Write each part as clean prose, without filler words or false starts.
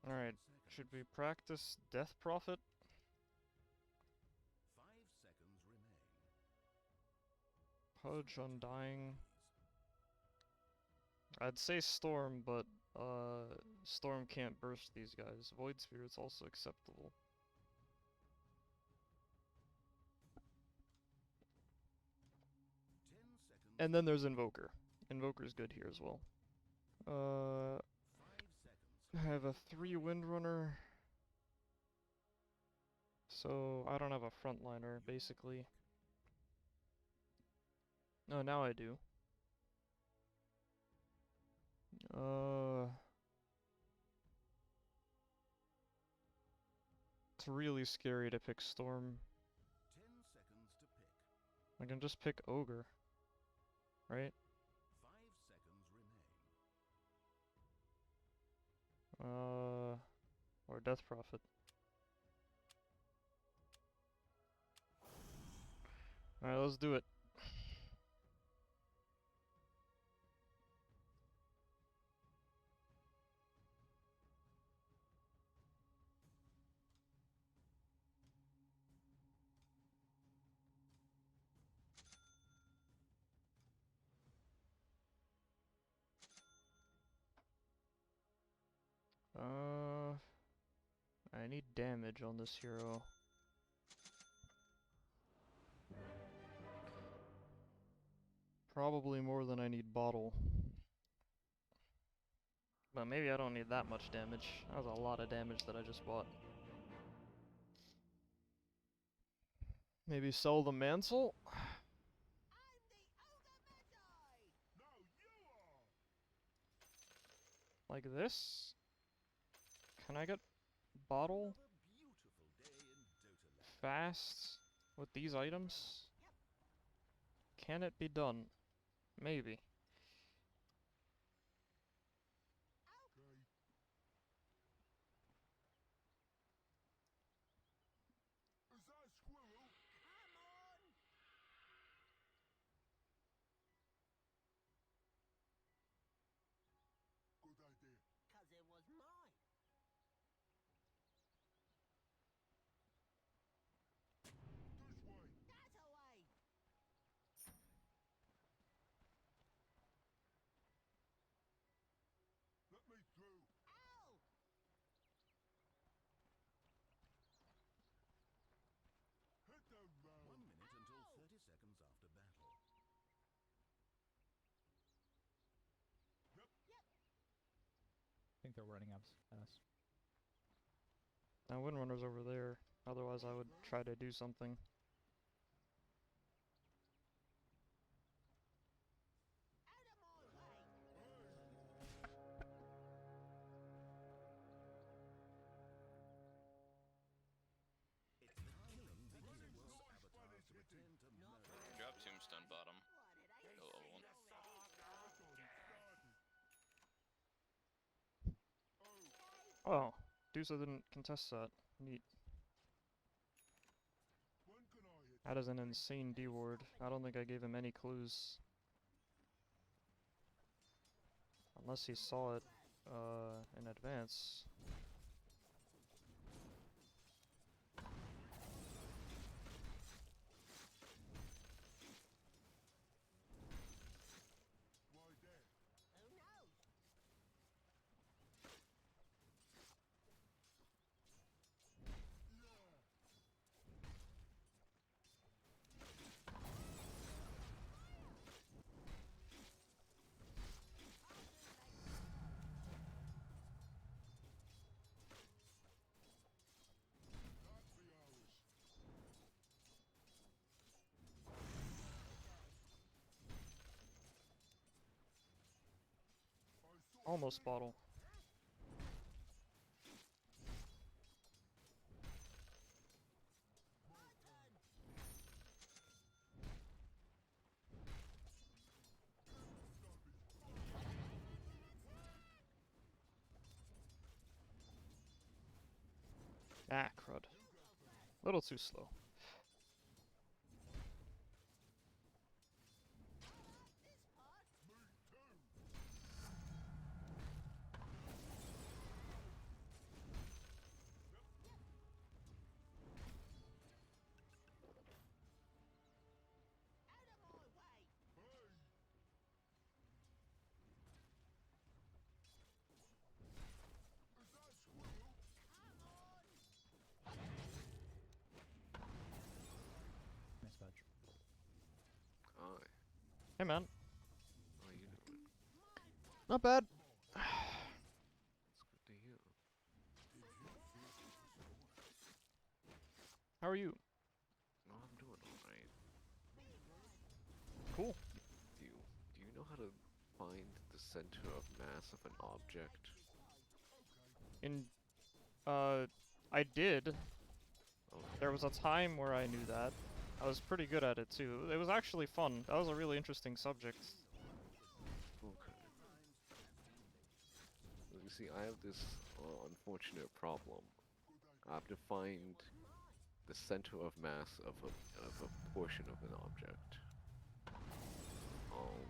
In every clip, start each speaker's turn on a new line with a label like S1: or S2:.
S1: Alright, should we practice Death Prophet?
S2: 5 seconds remain.
S1: Pudge, Undying. I'd say Storm, but Storm can't burst these guys. Void Spirit's also acceptable. And then there's Invoker. Invoker's good here as well.
S2: 5 seconds.
S1: I have a 3 Windrunner. So I don't have a frontliner, basically. No, now I do. It's really scary to pick Storm.
S2: 10 seconds to pick.
S1: I can just pick Ogre, right?
S2: 5 seconds remain.
S1: Or Death Prophet. Alright, let's do it. I need damage on this hero. Probably more than I need bottle. But maybe I don't need that much damage. That was a lot of damage that I just bought. Maybe sell the mantle? Like this? Can I get bottle fast with these items? Can it be done? Maybe.
S2: Is that a squirrel? Come on! Good idea. 'Cause it was mine. This way. That away. Let me through. Ow! Hit the road. 1 minute until 30 seconds after battle. Yep.
S3: I think they're running up at us.
S1: Now Windrunner's over there. Otherwise I would try to do something.
S2: Out of my way. It's the killing begins. Avatar to return to murder.
S4: Drop Tombstone bottom.
S2: What did I
S4: Go
S2: say?
S4: level 1.
S1: Oh, Dusa didn't contest that. Neat.
S2: When can I hit?
S1: That is an insane D-ward. I don't think I gave him any clues. Unless he saw it, in advance.
S2: Why there? Who knows? That'd be ours.
S1: Almost bottle. Ah, crud. Little too slow. Hey man,
S4: How you doing?
S1: not bad.
S4: It's good to hear.
S1: How are you?
S4: No, I'm doing alright.
S1: Cool.
S4: Do you know how to find the center of mass of an object?
S1: In, I did.
S4: Okay.
S1: There was a time where I knew that. I was pretty good at it too. It was actually fun. That was a really interesting subject.
S4: Okay. Well, you see, I have this unfortunate problem. I have to find the center of mass of a portion of an object. Um,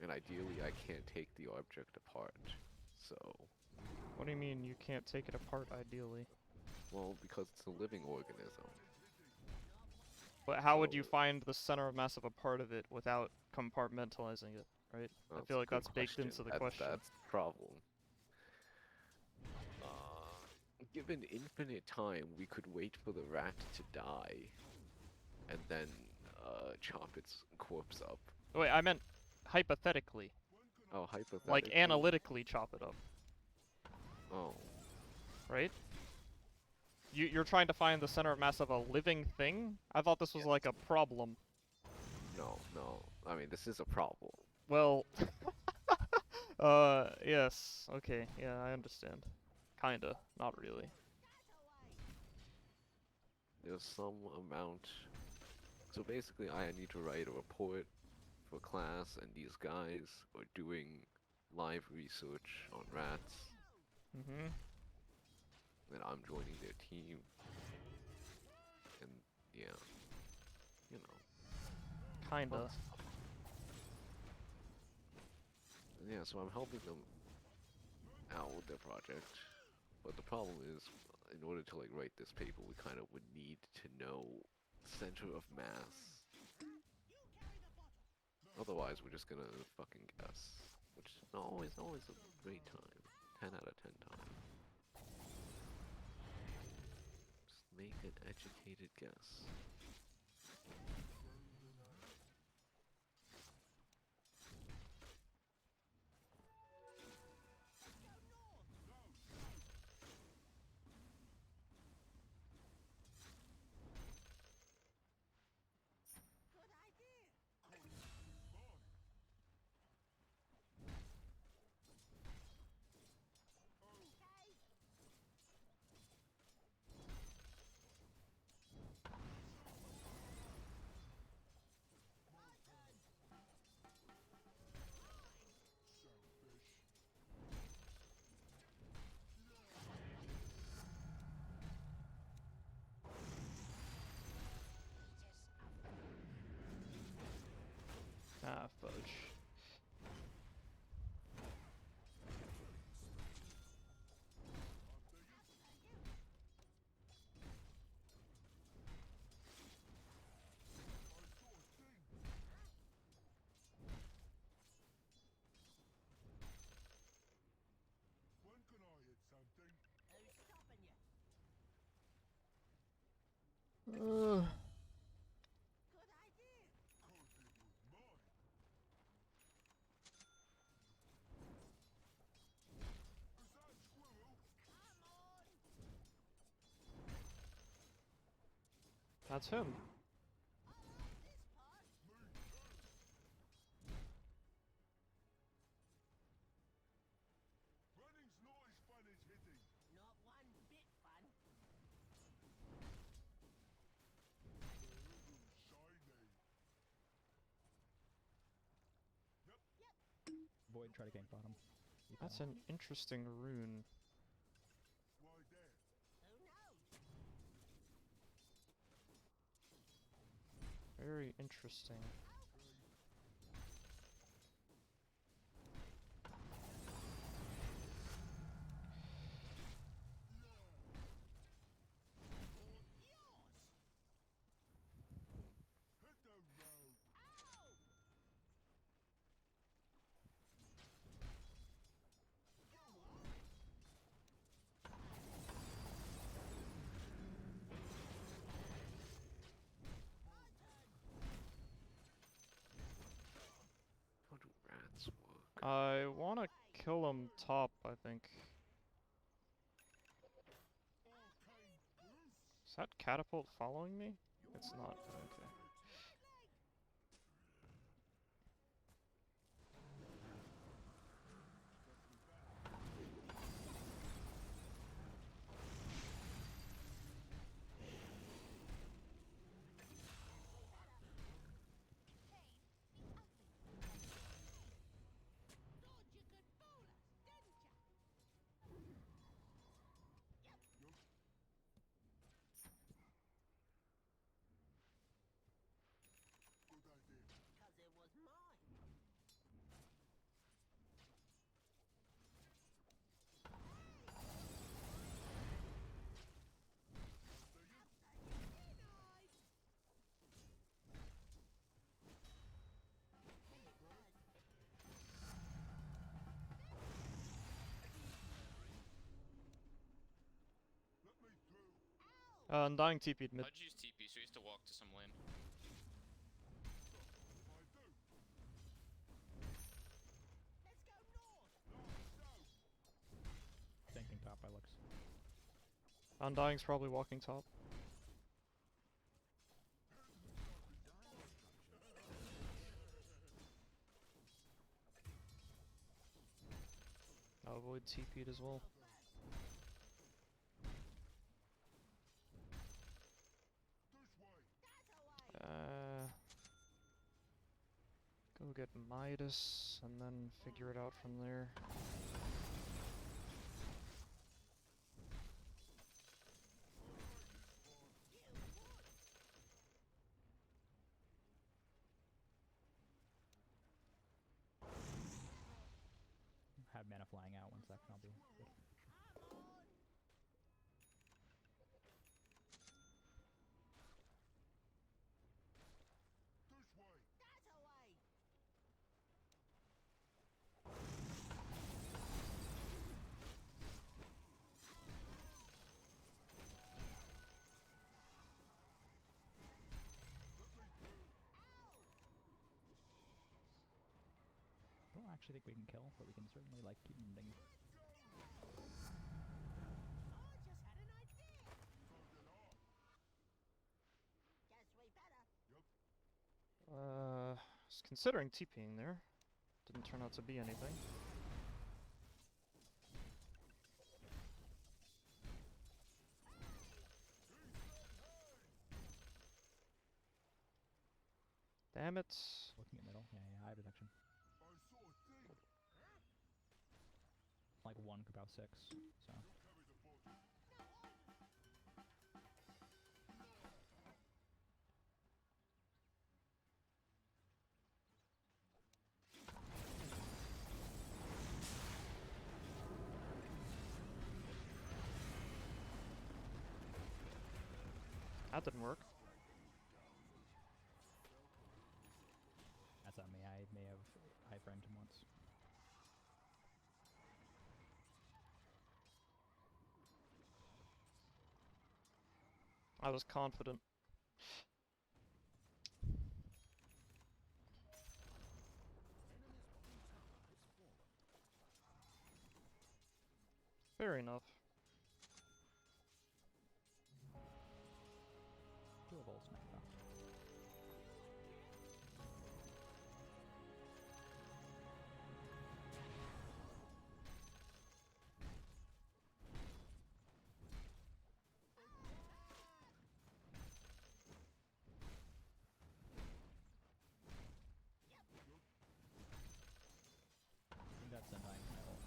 S4: and ideally, I can't take the object apart. So,
S1: What do you mean you can't take it apart ideally?
S4: well, because it's a living organism.
S1: But how would you
S4: So,
S1: find the center of mass of a part of it without compartmentalizing it, right? I
S4: that's
S1: feel
S4: a
S1: like
S4: good
S1: that's baked
S4: question.
S1: into the question.
S4: That's the problem. Given infinite time, we could wait for the rat to die, and then chop its corpse up.
S1: Wait, I meant hypothetically.
S4: Oh,
S1: Like
S4: hypothetically.
S1: analytically chop it up,
S4: Oh,
S1: right? You're trying to find the center of mass of a living thing? I thought this was
S4: yes.
S1: like a problem.
S4: No, no. I mean, this is a problem.
S1: Well, yes. Okay, yeah, I understand. Kinda, not really.
S4: There's some amount. So basically, I need to write a report for class, and these guys are doing live research on rats,
S1: Mm-hmm.
S4: and I'm joining their team. And yeah, you know.
S1: Kinda.
S4: Yeah, so I'm helping them out with their project. But the problem is, in order to like write this paper, we kind of would need to know center of mass. Otherwise, we're just gonna fucking guess, which is always a great time. 10 out of 10 times. Just make an educated guess.
S1: Ah, fudge. Uh, that's him.
S3: Void, try to gank bottom.
S1: That's an interesting rune. Very interesting. I wanna kill him top, I think. Is that catapult following me? It's not. Okay. Undying TP'd mid.
S5: I'd use TP, so he has to walk to some lane.
S3: Thinking top by looks.
S1: Undying's probably walking top. I'll avoid TP'd as well. Go get Midas and then figure it out from there.
S3: Have mana flying out 1 second, I'll be good. I don't actually think we can kill, but we can certainly like keep them dinging.
S1: Was considering TPing there. Didn't turn out to be anything. Damn it.
S3: Looking at middle. Yeah, eye detection. Like 1 about 6, so.
S1: That didn't work.
S3: That's on me, I may have high-framed him once.
S1: I was confident. Fair enough.
S3: Doable smack though. I think that's a 9 ult.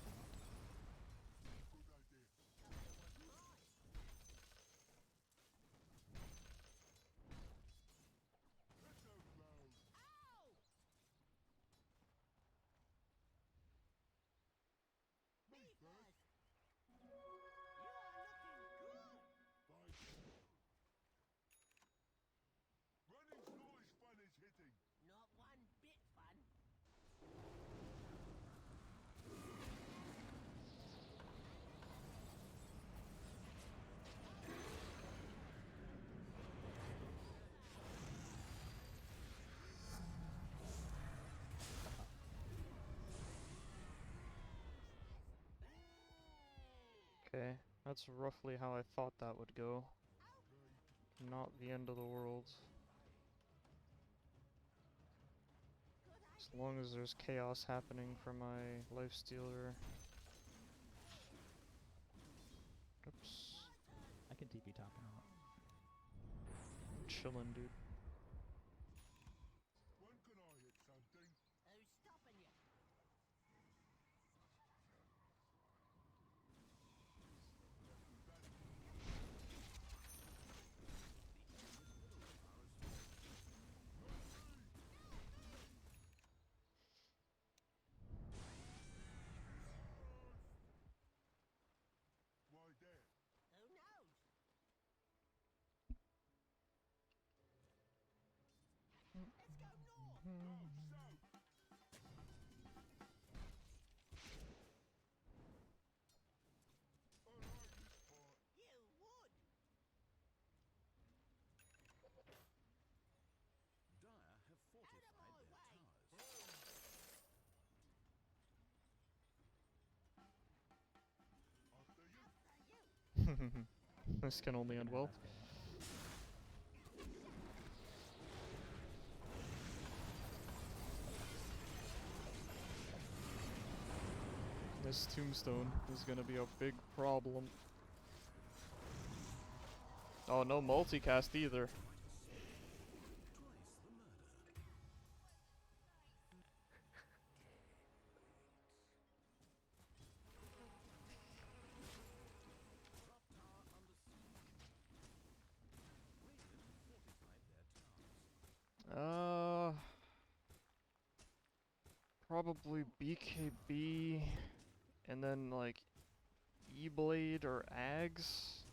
S1: Okay, that's roughly how I thought that would go. Not the end of the world. As long as there's chaos happening for my lifestealer. Oops.
S3: I can TP top now.
S1: I'm chillin', dude.
S2: When can I hit something?
S6: Who's stopping you?
S2: Why there?
S6: Who knows? Let's go north.
S2: No, south. I like this part.
S6: You would.
S2: Dire have fortified
S6: my
S2: their
S6: way.
S2: towers. After you.
S6: After you.
S1: This can only end well. This tombstone is gonna be a big problem. Oh, no multicast either.
S2: Twice the murder. Top tower under siege. Radiant have fortified their towers.
S1: Probably BKB, and then like E-Blade or Ags.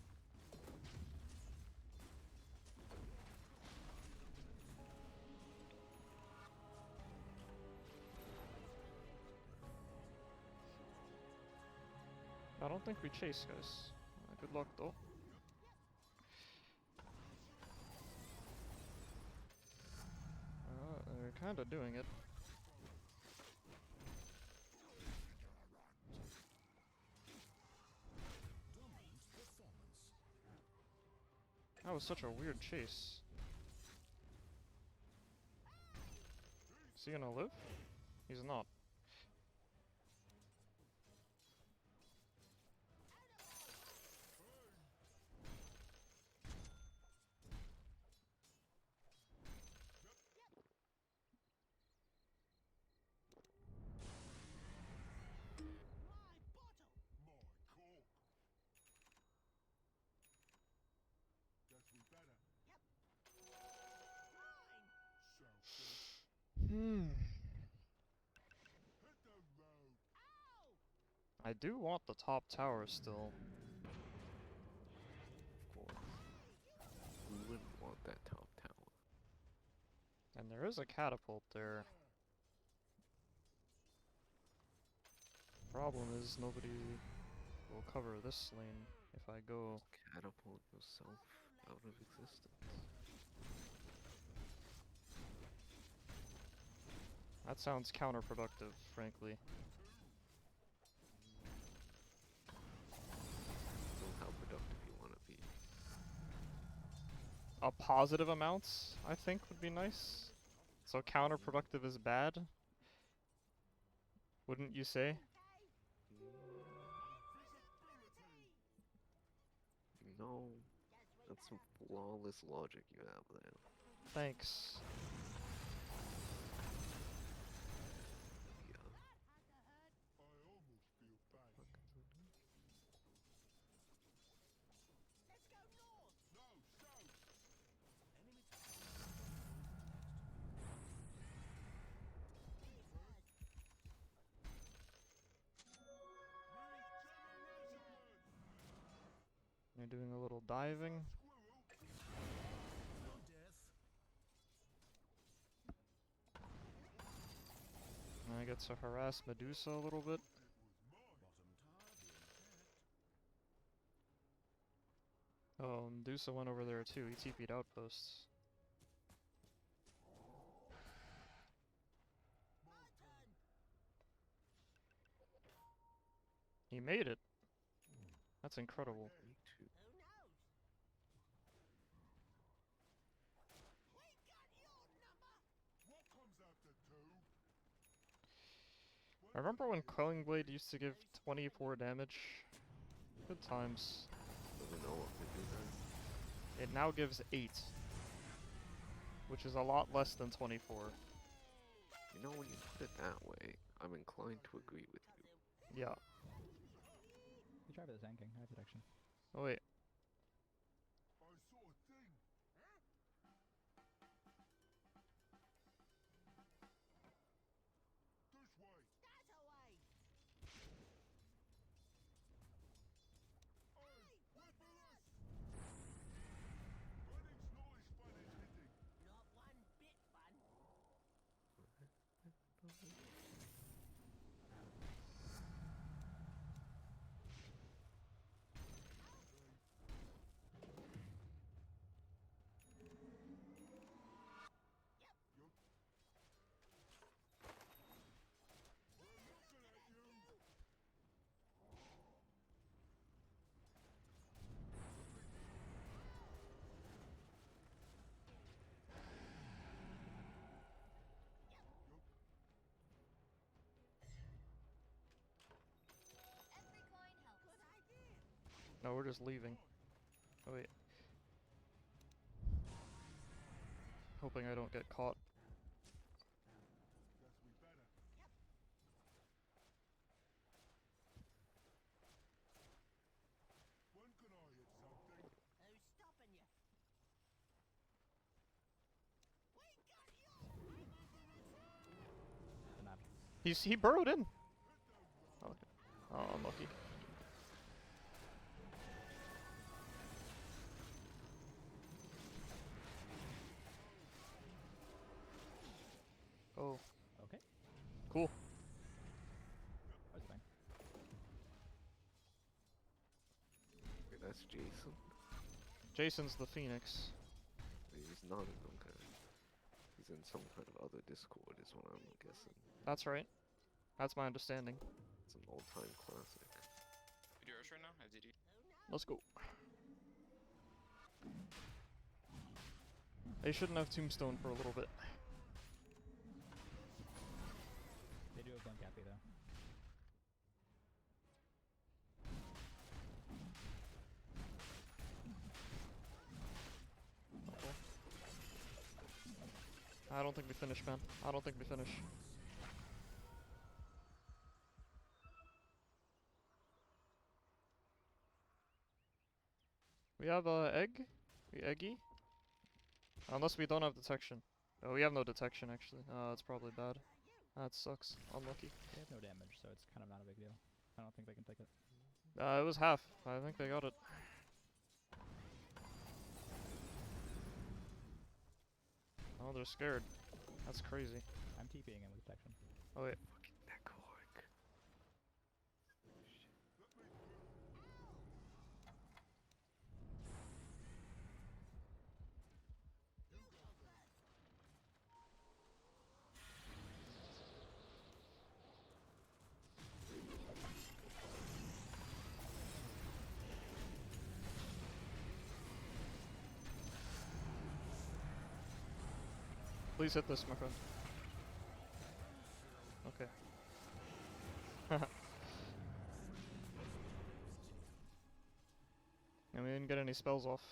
S1: I don't think we chase, guys. Good luck, though. They're kinda doing it.
S2: Dominant performance.
S1: That was such a weird chase. Is he gonna live? He's not.
S6: My bottle.
S2: My cork. Guess we better.
S6: Yep. Mine.
S2: Selfish. Hit the road.
S6: Ow.
S1: I do want the top tower still.
S4: Of course. Who wouldn't want that top tower?
S1: And there is a catapult there. Problem is, nobody will cover this lane if I go.
S4: Catapult yourself out of existence.
S1: That sounds counterproductive, frankly.
S4: Know how productive you want to be.
S1: A positive amounts, I think, would be nice. So counterproductive is bad? Wouldn't you say?
S4: No, that's some flawless logic you have there.
S1: Thanks.
S4: Yeah.
S2: I almost feel bad.
S6: Let's go north.
S2: No, south. Enemy
S1: You're doing a little diving.
S2: no death.
S1: And I get to harass Medusa a little bit.
S2: Bottom tower being attacked.
S1: Oh, Medusa went over there too. He TP'd outposts.
S6: My turn.
S1: He made it. That's incredible.
S4: Me too.
S6: Who knows? We got your number.
S2: What comes after two?
S1: I remember when Quelling Blade used to give 24 damage. Good times.
S4: Doesn't know what to do there.
S1: It now gives 8. Which is a lot less than 24.
S4: You know, when you put it that way, I'm inclined to agree with you.
S1: Yeah.
S3: You try for the Sand King. I have protection.
S1: Oh wait.
S2: I saw a thing. This way.
S6: That's away.
S2: Hey, wait for us. Running's not as fun as hitting.
S6: Not one bit fun.
S2: We're looking at you.
S6: Every coin helps. Good idea.
S1: No, we're just leaving. Oh wait. Hoping I don't get caught.
S2: Guess we better. When can I hit something?
S6: Who's stopping you? We got you.
S3: The map.
S1: He burrowed in. Okay. Oh, unlucky. Oh,
S3: Okay.
S1: cool.
S3: That's fine.
S4: Wait, that's Jason?
S1: Jason's the Phoenix.
S4: He's not in some kind of... He's in some kind of other Discord is what I'm guessing.
S1: That's right. That's my understanding.
S4: It's an old-time classic.
S5: We do rush right now? FDD.
S6: Who knows?
S1: Let's go. They shouldn't have Tombstone for a little bit.
S3: They do have Blink Happy though.
S1: I don't think we finish, man. I don't think we finish. We have egg? We eggy? Unless we don't have detection. Oh, we have no detection actually. That's probably bad. That sucks. Unlucky.
S3: They have no damage, so it's kind of not a big deal. I don't think they can take it.
S1: It was half. I think they got it. Oh, they're scared. That's crazy.
S3: I'm TPing in with protection.
S1: Oh wait.
S4: Fucking Neckhork.
S1: Please hit this, my friend. Okay. And we didn't get any spells off.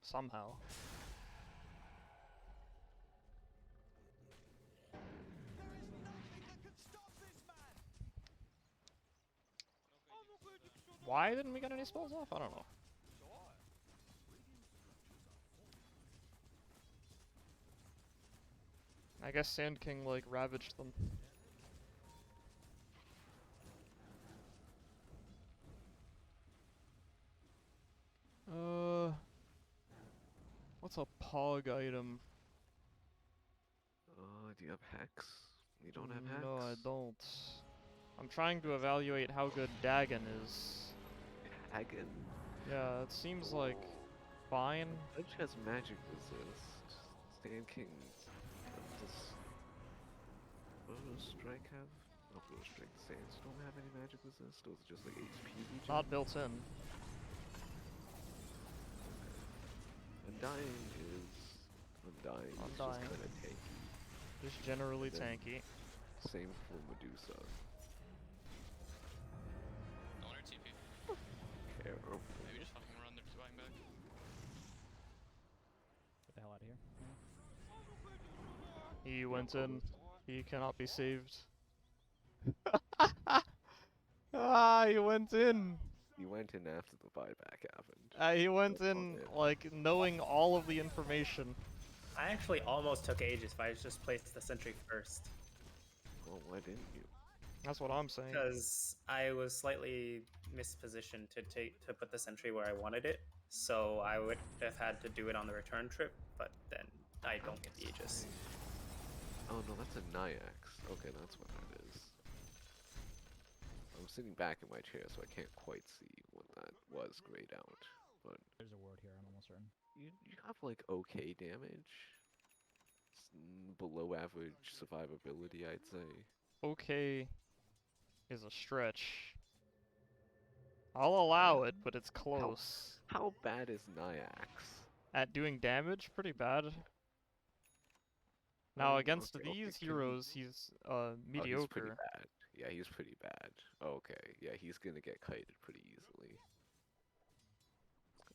S1: Somehow.
S6: There is nothing that can stop this man.
S1: Why didn't we get any spells off? I don't know. I guess Sand King like ravaged them. What's a pog item?
S4: Do you have Hex? You don't have Hex?
S1: No, I don't. I'm trying to evaluate how good Dagon is.
S4: Hagen?
S1: Yeah, it seems like fine.
S4: Edge has magic resist. Sand King does... What does Strike have? Upload strength. Sandstorm have any magic resist? Those are just like HP regen?
S1: Not built in.
S4: Undying is Undying. It's just
S1: Undying.
S4: kind of tanky.
S1: Just generally
S4: And then-
S1: tanky.
S4: Same for Medusa.
S5: No one TP.
S4: Careful.
S5: Maybe just fucking run, they're buying back.
S3: Get the hell out of here.
S1: He went in. He cannot be saved. He went in.
S4: He went in after the buyback happened.
S1: He went
S4: That's
S1: in,
S4: not it.
S1: like, knowing all of the information.
S7: I actually almost took Aegis if I just placed the sentry first.
S4: Well, why didn't you?
S1: That's what I'm saying.
S7: Because I was slightly mispositioned to put the sentry where I wanted it. So I would have had to do it on the return trip, but then I don't get the Aegis.
S4: Oh no, that's a Nyax. Okay, that's what that is. I'm sitting back in my chair, so I can't quite see what that was grayed out. But
S3: There's a ward here, I'm almost certain.
S4: you have like okay damage. Below average survivability, I'd say.
S1: Okay is a stretch. I'll allow it, but it's close.
S4: How bad is Nyax?
S1: At doing damage, pretty bad. Now against
S4: okay,
S1: these
S4: can we-
S1: heroes, he's
S4: Oh, he's pretty
S1: mediocre.
S4: bad. Yeah, he's pretty bad. Okay, yeah, he's gonna get kited pretty easily.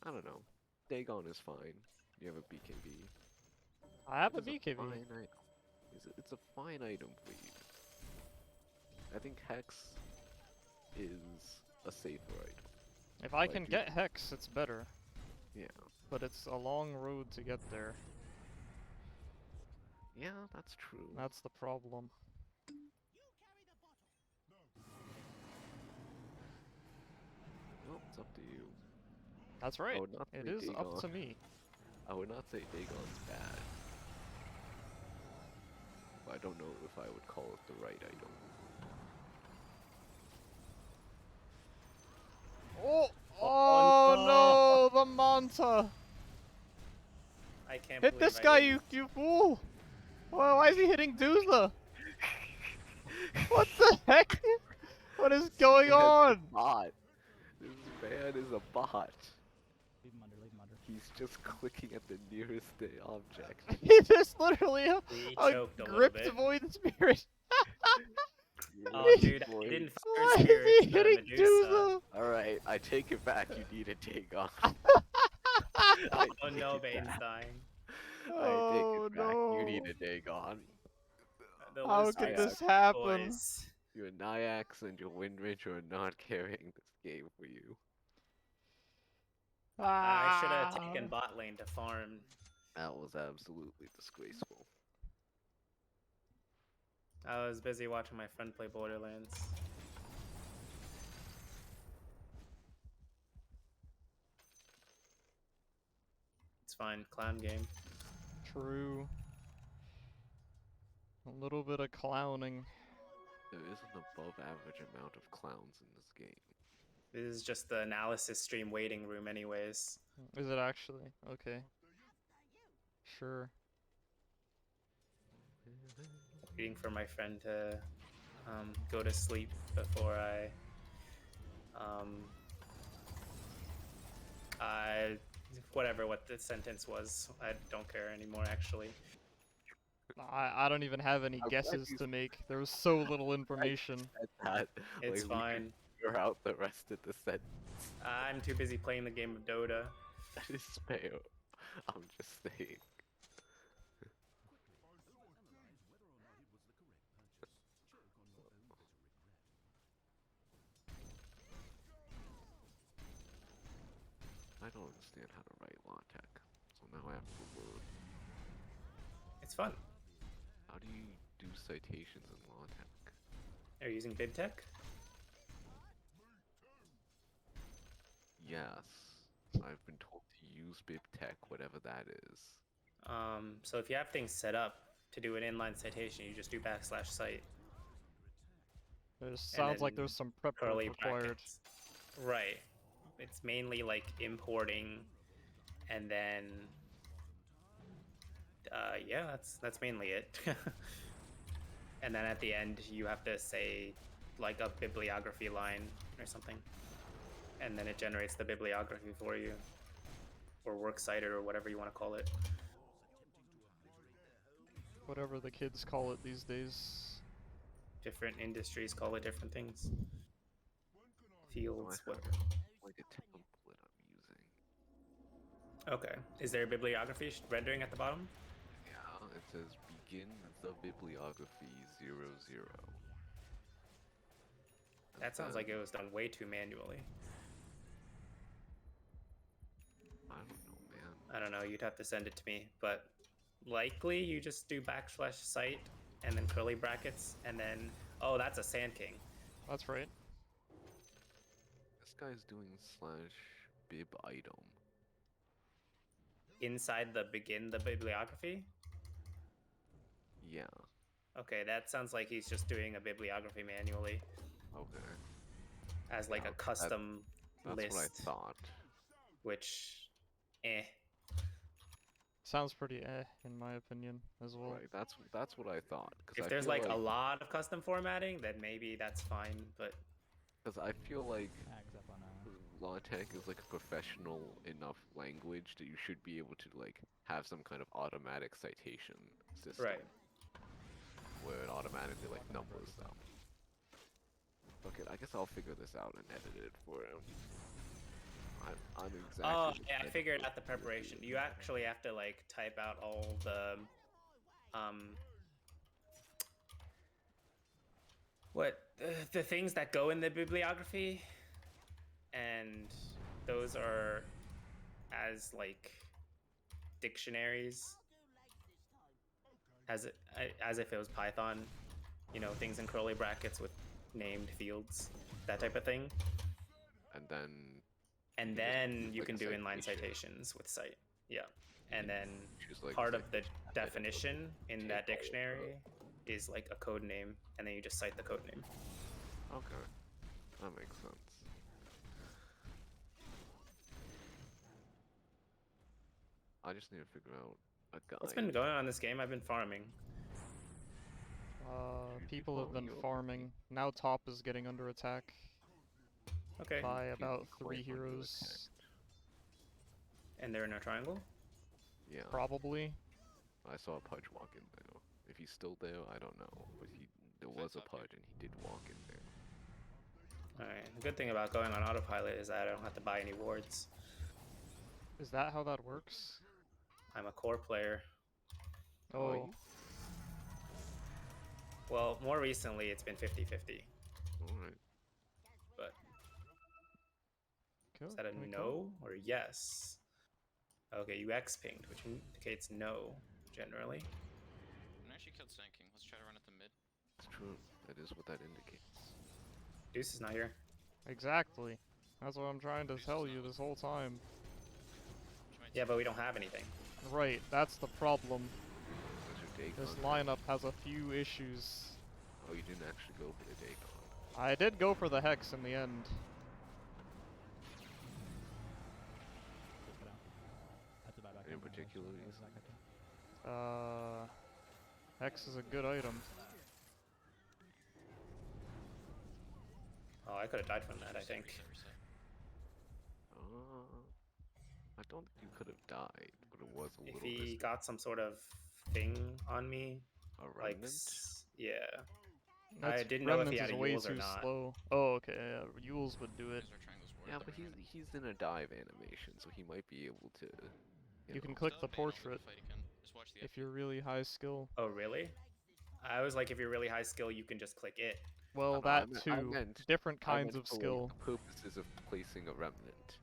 S4: I don't know. Dagon is fine. You have a BKB.
S1: I have a
S4: It's
S1: BKB.
S4: fine item. It's a fine item for you. I think Hex is a safer item.
S1: If I
S4: Like,
S1: can
S4: you-
S1: get Hex, it's better.
S4: Yeah.
S1: But it's a long road to get there.
S4: Yeah, that's true.
S1: That's the problem.
S4: Well, it's up to you.
S1: That's
S4: I
S1: right.
S4: would not
S1: It
S4: say
S1: is up to
S4: Dagon-
S1: me.
S4: I would not say Dagon's bad. But I don't know if I would call it the right item.
S1: Oh! Oh no! The Manta!
S7: I can't
S1: Hit
S7: believe
S1: this
S7: I
S1: guy,
S7: didn't-
S1: you fool! Why is he hitting Duzla? What the heck? What is going
S4: Man's a
S1: on?
S4: bot. This man is a bot.
S3: Leave him under, leave him under.
S4: He's just clicking at the nearest object.
S1: He just literally
S7: He
S1: a
S7: choked a little
S1: gripped
S7: bit.
S1: Void Spirit.
S7: Oh, dude, I
S4: Boy.
S7: didn't
S1: Why
S7: fire
S1: is
S7: spirit
S1: he
S7: the
S1: hitting
S7: Medusa.
S1: Duzla?
S4: Alright, I take it back. You need a Dagon.
S7: Oh no, Bane's dying.
S4: I take
S1: Oh
S4: it back. You need
S1: no.
S4: a Dagon.
S7: The
S1: How
S7: list
S1: could
S7: is
S1: this happen?
S7: boys.
S4: Your Nyax and your Windridge are not carrying this game for you.
S7: I should have
S1: Ah.
S7: taken bot lane to farm.
S4: That was absolutely disgraceful.
S7: I was busy watching my friend play Borderlands. It's fine, clown game.
S1: True. A little bit of clowning.
S4: There is an above average amount of clowns in this game.
S7: This is just the analysis stream waiting room anyways.
S1: Is it actually? Okay. Sure.
S7: Waiting for my friend to go to sleep before whatever what the sentence was. I don't care anymore actually.
S1: I don't even have any
S4: I'm glad
S1: guesses
S4: you
S1: to make. There was so little information.
S4: Said that,
S7: It's
S4: like, we could
S7: fine.
S4: figure out the rest of the sentence.
S7: I'm too busy playing the game of Dota.
S4: That is fair. I'm just saying. I don't understand how to write LaTeX, so now I have to learn.
S7: It's fun.
S4: How do you do citations in LaTeX?
S7: Are you using BibTeX?
S4: Yes, I've been told to use BibTeX, whatever that is.
S7: So if you have things set up to do an inline citation, you just do \cite.
S1: There sounds like
S7: then
S1: there's some prep work
S7: Curly
S1: required.
S7: brackets. Right. It's mainly like importing, and then yeah, that's mainly it. and then at the end you have to say like a bibliography line or something, and then it generates the bibliography for you, or works cited, or whatever you want to call it.
S1: Whatever the kids call it these days.
S7: Different industries call it different things.
S4: So I
S7: Fields,
S4: have
S7: whatever.
S4: like a template I'm using.
S7: Okay. Is there bibliography rendering at the bottom?
S4: Yeah, it says begin the bibliography 00.
S7: That sounds like it was done way too manually.
S4: I don't know, man.
S7: I don't know, you'd have to send it to me, but likely you just do /cite and then curly brackets and then, oh, that's a Sand King.
S1: That's right.
S4: This guy's doing /bib item.
S7: Inside the begin the bibliography?
S4: Yeah.
S7: Okay, that sounds like he's just doing a bibliography manually
S4: Okay.
S7: as like
S4: Yeah,
S7: a custom
S4: That's
S7: list,
S4: what I thought.
S7: which,
S1: Sounds pretty in my opinion, as well.
S4: Right. That's what I thought.
S7: If there's like a lot of custom formatting, then maybe that's fine, but
S4: Because I feel like
S3: Tags up on
S4: LaTeX is like a professional enough language that you should be able to like have some kind of automatic citation system.
S7: right.
S4: Where it automatically like numbers them. Okay, I guess I'll figure this out and edit it for him. I'm exactly.
S7: Oh,
S4: the
S7: yeah, I
S4: type of
S7: figured out
S4: person
S7: the
S4: who would
S7: preparation.
S4: do
S7: You actually have to like type out all the the things that go in the bibliography, and those are as like dictionaries, as if it was Python, you know, things in curly brackets with named fields, that type of thing.
S4: And then.
S7: And
S4: you just
S7: then
S4: use,
S7: you
S4: like,
S7: can
S4: a
S7: do inline
S4: citation.
S7: citations with cite. Yeah. And then
S4: Choose, like, a
S7: part of the
S4: citation,
S7: definition in
S4: take
S7: that
S4: all of the-
S7: dictionary is like a code name, and then you just cite the code name.
S4: Okay, that makes sense. I just need to figure out a guy.
S7: What's been going on in this game? I've been farming.
S1: People have been
S4: you over
S1: farming. Now top is getting under attack
S7: Okay.
S1: by
S4: He's
S1: about
S4: quite
S1: 3
S4: under
S1: heroes.
S4: attack.
S7: And they're in a triangle?
S4: Yeah,
S1: Probably.
S4: I saw a Pudge walk in there. If he's still there, I don't know. But there was a
S5: Fights up here.
S4: Pudge and he did walk in there.
S7: Alright. The good thing about going on autopilot is that I don't have to buy any wards.
S1: Is that how that works?
S7: I'm a core player.
S4: Oh,
S1: Oh,
S7: Well, more recently it's been 50-50.
S4: Alright.
S7: But
S1: cool.
S7: is that a
S1: Can we
S7: no or yes? Okay, you X pinged, which indicates no, generally.
S5: I actually killed Sand King. Let's try to run at the mid.
S4: It's true. That is what that indicates.
S7: Deuce is not here.
S1: Exactly. That's what I'm trying to tell you this whole time.
S7: Yeah, but we don't have anything.
S1: Right, that's the problem.
S4: What's your Dagon?
S1: This lineup has a few issues.
S4: Oh, you didn't actually go for the Dagon.
S1: I did go for the Hex in the end.
S3: Check it out. That's a buyback.
S4: In particular,
S3: What was that guy doing?
S1: Hex is a good item.
S7: Oh, I could have died from that, I think.
S5: Reset.
S4: I don't think you could have died, but it was a
S7: If
S4: little
S7: he got some sort of thing on me,
S4: a
S7: like,
S4: remnant.
S7: yeah.
S1: That's,
S7: didn't know if he
S1: Remnants
S7: had
S1: is
S7: a
S1: way
S7: Yules or
S1: too
S7: not.
S1: slow. Oh, okay, yeah, Yules would do it.
S5: These are triangles where
S4: Yeah,
S5: the
S4: but
S5: remnant-
S4: he's in a dive animation, so he might be able to.
S1: You can
S4: know.
S1: click
S5: Still
S1: the
S5: bait, I'll leave
S1: portrait
S5: fight again. Just watch the
S1: if you're really high skill.
S7: Oh, really? I was like, if you're really high skill, you can just click it.
S1: Well,
S4: I
S1: that
S4: meant-
S1: too.
S4: I meant-
S1: Different
S4: I
S1: kinds
S4: meant
S1: of
S4: for, like,
S1: skill.
S4: the purposes of placing a remnant,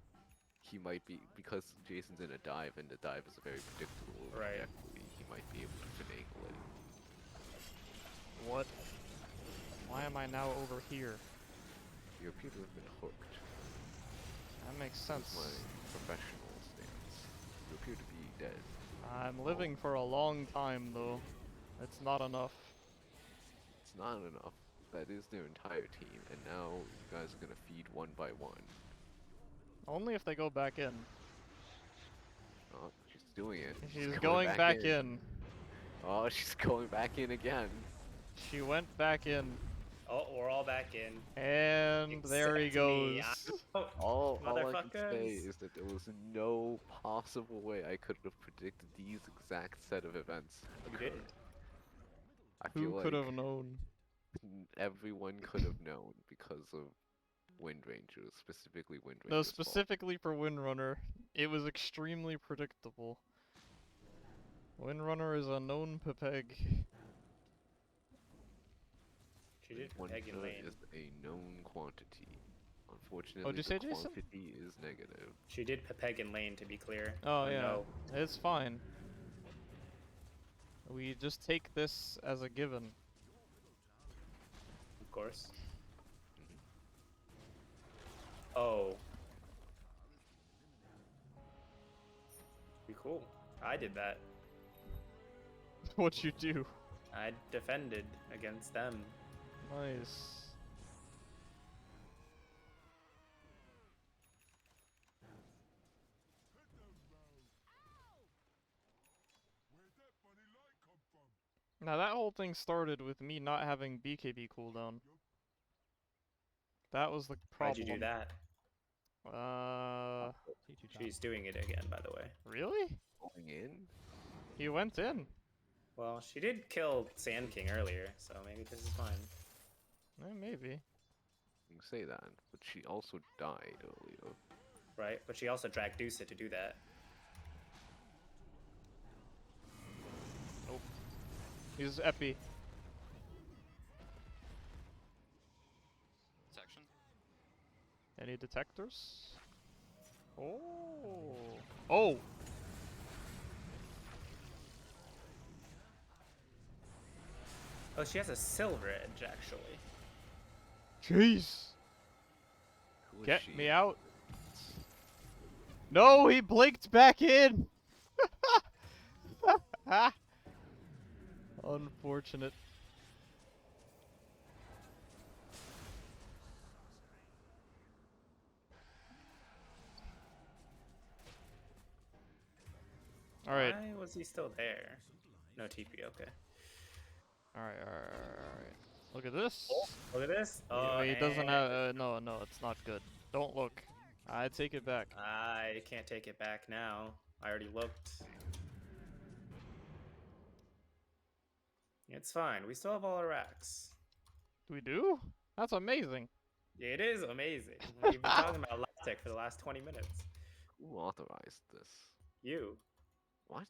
S4: he might be, because Jason's in a dive and the dive is a very predictable
S7: Right.
S4: trajectory, he might be able to finagle it.
S1: What? Why am I now over here?
S4: You appear to have been hooked.
S1: That makes
S4: That's
S1: sense.
S4: my professional stance. You appear to be dead.
S1: I'm living for a long time though. It's not enough.
S4: It's not enough. That is their entire team, and now you guys are gonna feed one by one.
S1: Only if they go back in.
S4: Oh, she's doing it.
S1: She's going back in.
S4: Oh, she's going back in again.
S1: She went back in,
S7: Oh, we're all back in.
S1: and there he
S7: Except me.
S1: goes.
S4: All I can say
S7: Motherfuckers.
S4: is that there was no possible way I could have predicted these exact set of events
S7: You
S4: occurring.
S7: didn't.
S4: I feel
S1: Who
S4: like
S1: could have known?
S4: everyone could have known because of Wind Rangers, specifically Wind
S1: No,
S4: Ranger's fault.
S1: specifically for Windrunner, it was extremely predictable. Windrunner is a known pepeg.
S7: She did
S4: Wind
S7: Peg in
S4: Runner
S7: lane.
S4: is a known quantity. Unfortunately,
S1: What'd you
S4: the
S1: say, Jason?
S4: quantity is negative.
S7: She did Peg in lane, to be clear.
S1: Oh yeah,
S7: No.
S1: it's fine. We just take this as a given.
S7: Of course. Oh. Be cool. I did that.
S1: What you do?
S7: I defended against them.
S1: Nice. Now that whole thing started with me not having BKB cooldown. That was the
S7: Why'd
S1: problem.
S7: you do that?
S3: T2 top.
S7: She's doing it again, by the way.
S1: Really?
S4: Going in?
S1: He went in.
S7: Well, she did kill Sand King earlier, so maybe this is fine.
S1: Maybe.
S4: You can say that, but she also died earlier.
S7: Right? But she also dragged Deuce to do that.
S1: He's epi.
S5: Section.
S1: Any detectors? Oh. Oh!
S7: Oh, she has a silver edge, actually.
S1: Jeez!
S4: Who is
S1: Get
S4: she?
S1: me out. No, he blinked back in! Unfortunate. Alright.
S7: Why was he still there? No TP, okay.
S1: Alright. Look at this.
S7: Look at this.
S1: He-
S7: Oh,
S1: he doesn't
S7: and-
S1: have. No, it's not good. Don't look. I take it back.
S7: I can't take it back now. I already looked. It's fine. We still have all our racks.
S1: We do? That's amazing.
S7: It is amazing. We've been talking about Lactec for the last 20 minutes.
S4: Who authorized this?
S7: You.
S4: What?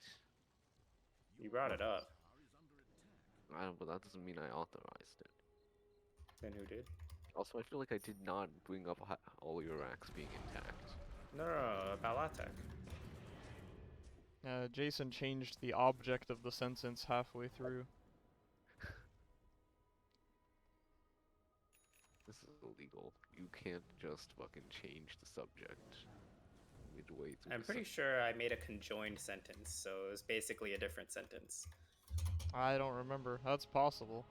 S7: You brought it up.
S4: I don't, but that doesn't mean I authorized it.
S7: Then who did?
S4: Also, I feel like I did not bring up all your racks being intact.
S7: No, about Lactec.
S1: Jason changed the object of the sentence halfway through.
S4: This is illegal. You can't just fucking change the subject midway through.
S7: I'm pretty sure I made a conjoined sentence, so it was basically a different sentence.
S1: I don't remember. That's possible.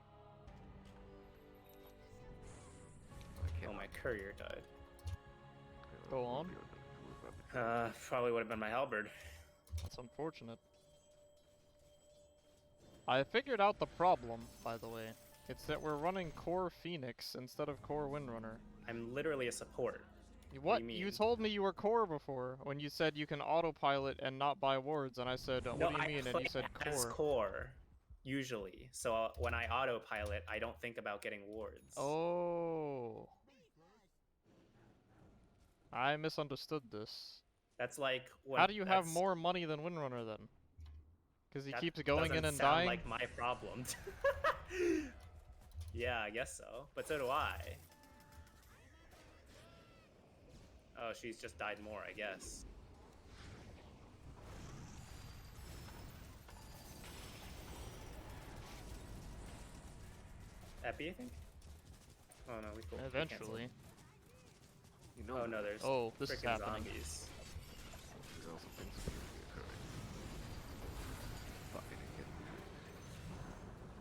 S7: Oh, my courier died.
S1: Go on.
S7: Probably would have been my halberd.
S1: That's unfortunate. I figured out the problem, by the way. It's that we're running Core Phoenix instead of Core Windrunner.
S7: I'm literally a support.
S1: What?
S7: do you
S1: You
S7: mean?
S1: told me you were Core before when you said you can autopilot and not buy wards, and I said, what
S7: No,
S1: do you
S7: I
S1: mean? And
S7: play
S1: you said
S7: as
S1: Core.
S7: core, usually. So when I autopilot, I don't think about getting wards.
S1: Oh. I misunderstood this.
S7: That's like when.
S1: How do you have
S7: that's-
S1: more money than Windrunner then? Because he
S7: that
S1: keeps going in
S7: doesn't
S1: and
S7: sound
S1: dying?
S7: like my problem. Yeah, I guess so. But so do I. Oh, she's just died more, I guess. Epi, I think? Oh no, we canceled.
S1: Eventually.
S4: You know,
S7: Oh no, there's
S1: Oh, this is
S7: frickin'
S1: happening.
S7: zombies.
S4: there's also things that could be occurring. Fucking idiot.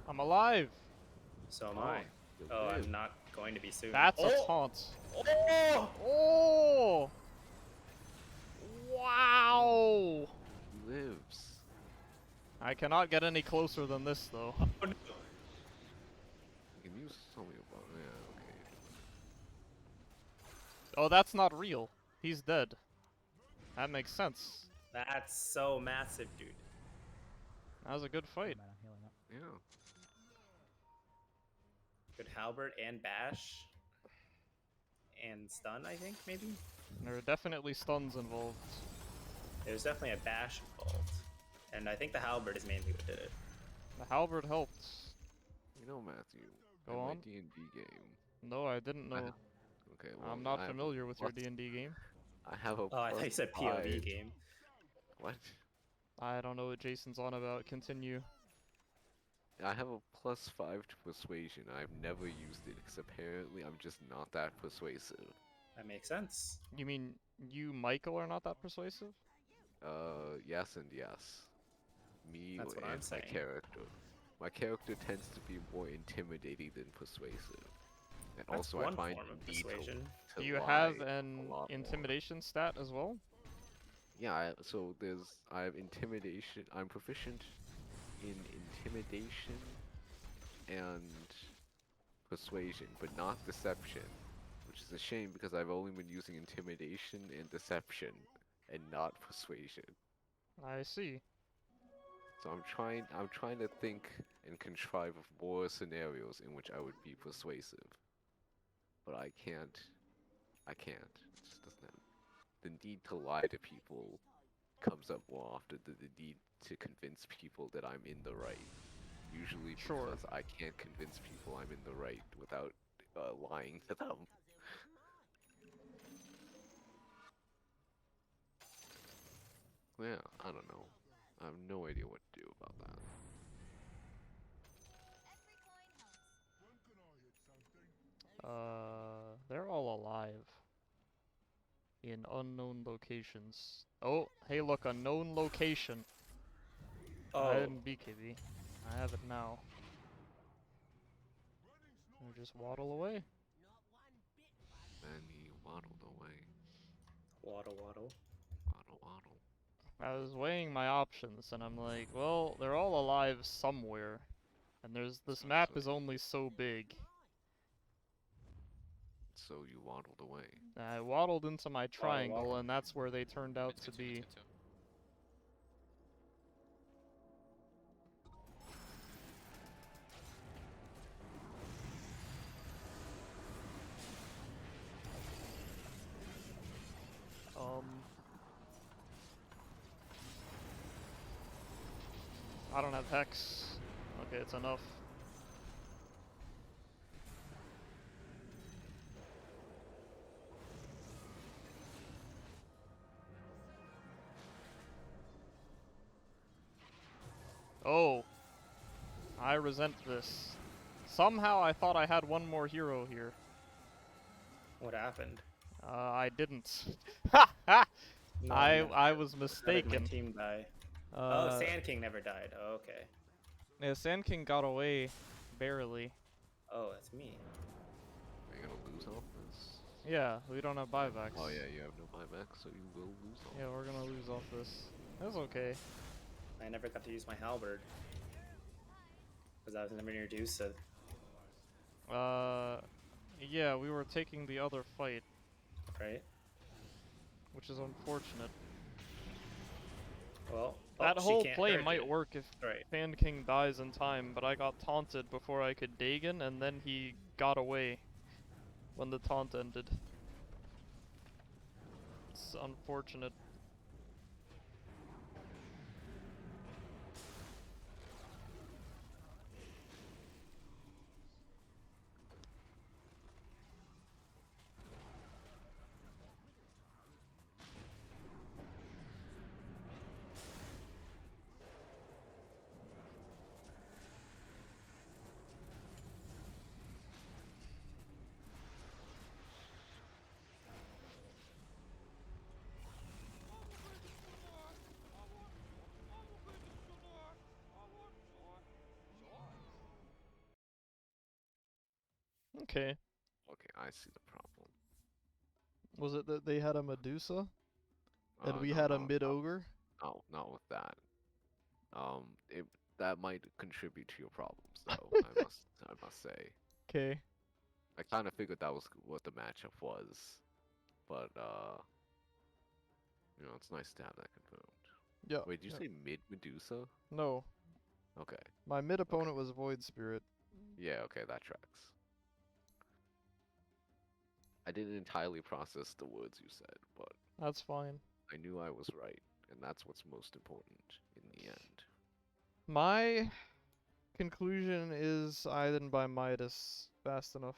S1: I'm alive!
S7: So am I.
S4: you
S7: Oh,
S4: live.
S7: I'm not going to be soon.
S1: That's a
S7: oh!
S1: taunt.
S7: Oh!
S1: Oh! Wow!
S4: He lives.
S1: I cannot get any closer than this, though.
S7: Oh, no.
S1: Oh, that's not real. He's dead. That makes sense.
S7: That's so massive, dude.
S1: That was a good fight.
S3: Mana healing up.
S4: Yeah.
S7: Good halberd and bash. And stun, I think, maybe?
S1: There are definitely stuns involved.
S7: There's definitely a bash involved. And I think the halberd is mainly what did it.
S1: The halberd helped.
S4: You know, Matthew.
S1: Go
S4: in
S1: on.
S4: my D&D game.
S1: No, I didn't know.
S4: Okay, well,
S1: I'm not
S4: I have a
S1: familiar with your
S4: plus-
S1: D&D game.
S4: I have a
S7: Oh, I thought you said POV
S4: +5.
S7: game.
S4: What?
S1: I don't know what Jason's on about. Continue.
S4: I have a +5 to persuasion. I've never used it because apparently I'm just not that persuasive.
S7: That makes sense.
S1: You mean you, Michael, are not that persuasive?
S4: Yes and yes. Me
S7: That's what
S4: and
S7: I'm
S4: my
S7: saying.
S4: character. My character tends to be more intimidating than persuasive. And
S7: That's
S4: also
S7: one
S4: I find
S7: form of
S4: the need
S7: persuasion.
S4: to
S1: Do you
S4: lie
S1: have
S4: a
S1: an
S4: lot more.
S1: intimidation stat as well?
S4: Yeah, so I have intimidation. I'm proficient in intimidation and persuasion, but not deception, which is a shame because I've only been using intimidation and deception and not persuasion.
S1: I see.
S4: So I'm trying to think and contrive of more scenarios in which I would be persuasive. But I can't. It just doesn't have. The need to lie to people comes up more often than the need to convince people that I'm in the right. Usually
S1: Sure.
S4: because I can't convince people I'm in the right without lying to them. Yeah, I don't know. I have no idea what to do about that.
S1: They're all alive. In unknown locations. Oh, hey look, unknown location. I
S7: Oh,
S1: didn't BKB. I have it now. Or just waddle away.
S4: Then he waddled away.
S7: waddle waddle.
S4: Waddle, waddle.
S1: I was weighing my options and I'm like, well, they're all alive somewhere. And this map is only so big.
S4: So you waddled away.
S1: I waddled into my triangle
S7: waddle.
S1: and that's where they turned out
S5: It's
S1: to
S5: good too,
S1: be.
S5: it's good too.
S1: Um, I don't have Hex. Okay, it's enough. Oh. I resent this. Somehow I thought I had one more hero here.
S7: What happened?
S1: I didn't. Ha ha!
S7: No,
S1: I was
S7: How did my
S1: mistaken.
S7: team die? Oh,
S1: Uh,
S7: Sand King never died. Oh, okay.
S1: yeah, Sand King got away. Barely.
S7: Oh, that's me.
S4: Are you gonna lose off this?
S1: Yeah, we don't have buybacks.
S4: Oh yeah, you have no buyback, so you will lose off.
S1: Yeah, we're gonna lose off this. That's okay.
S7: I never got to use my halberd. Because I was never introduced to.
S1: Yeah, we were taking the other fight,
S7: Right?
S1: which is unfortunate.
S7: Well,
S1: That
S7: she
S1: whole
S7: can't
S1: play
S7: hurt
S1: might
S7: you.
S1: work if
S7: Right.
S1: Fan King dies in time, but I got taunted before I could Dagon, and then he got away when the taunt ended. It's unfortunate. Okay.
S4: Okay, I see the problem.
S1: Was it that they had a Medusa? And we
S4: No,
S1: had a
S4: no,
S1: mid-ogre?
S4: no, not with that. It that might contribute to your problems, though. I must say.
S1: Okay.
S4: I kind of figured that was what the matchup was. but it's nice to have that confirmed.
S1: Yeah.
S4: Wait, did you
S1: yeah.
S4: say mid Medusa?
S1: No,
S4: Okay.
S1: my mid opponent was Void Spirit.
S4: Yeah, okay, that tracks. I didn't entirely process the words you said, but
S1: That's fine.
S4: I knew I was right, and that's what's most important in the end.
S1: My conclusion is I didn't buy Midas fast enough.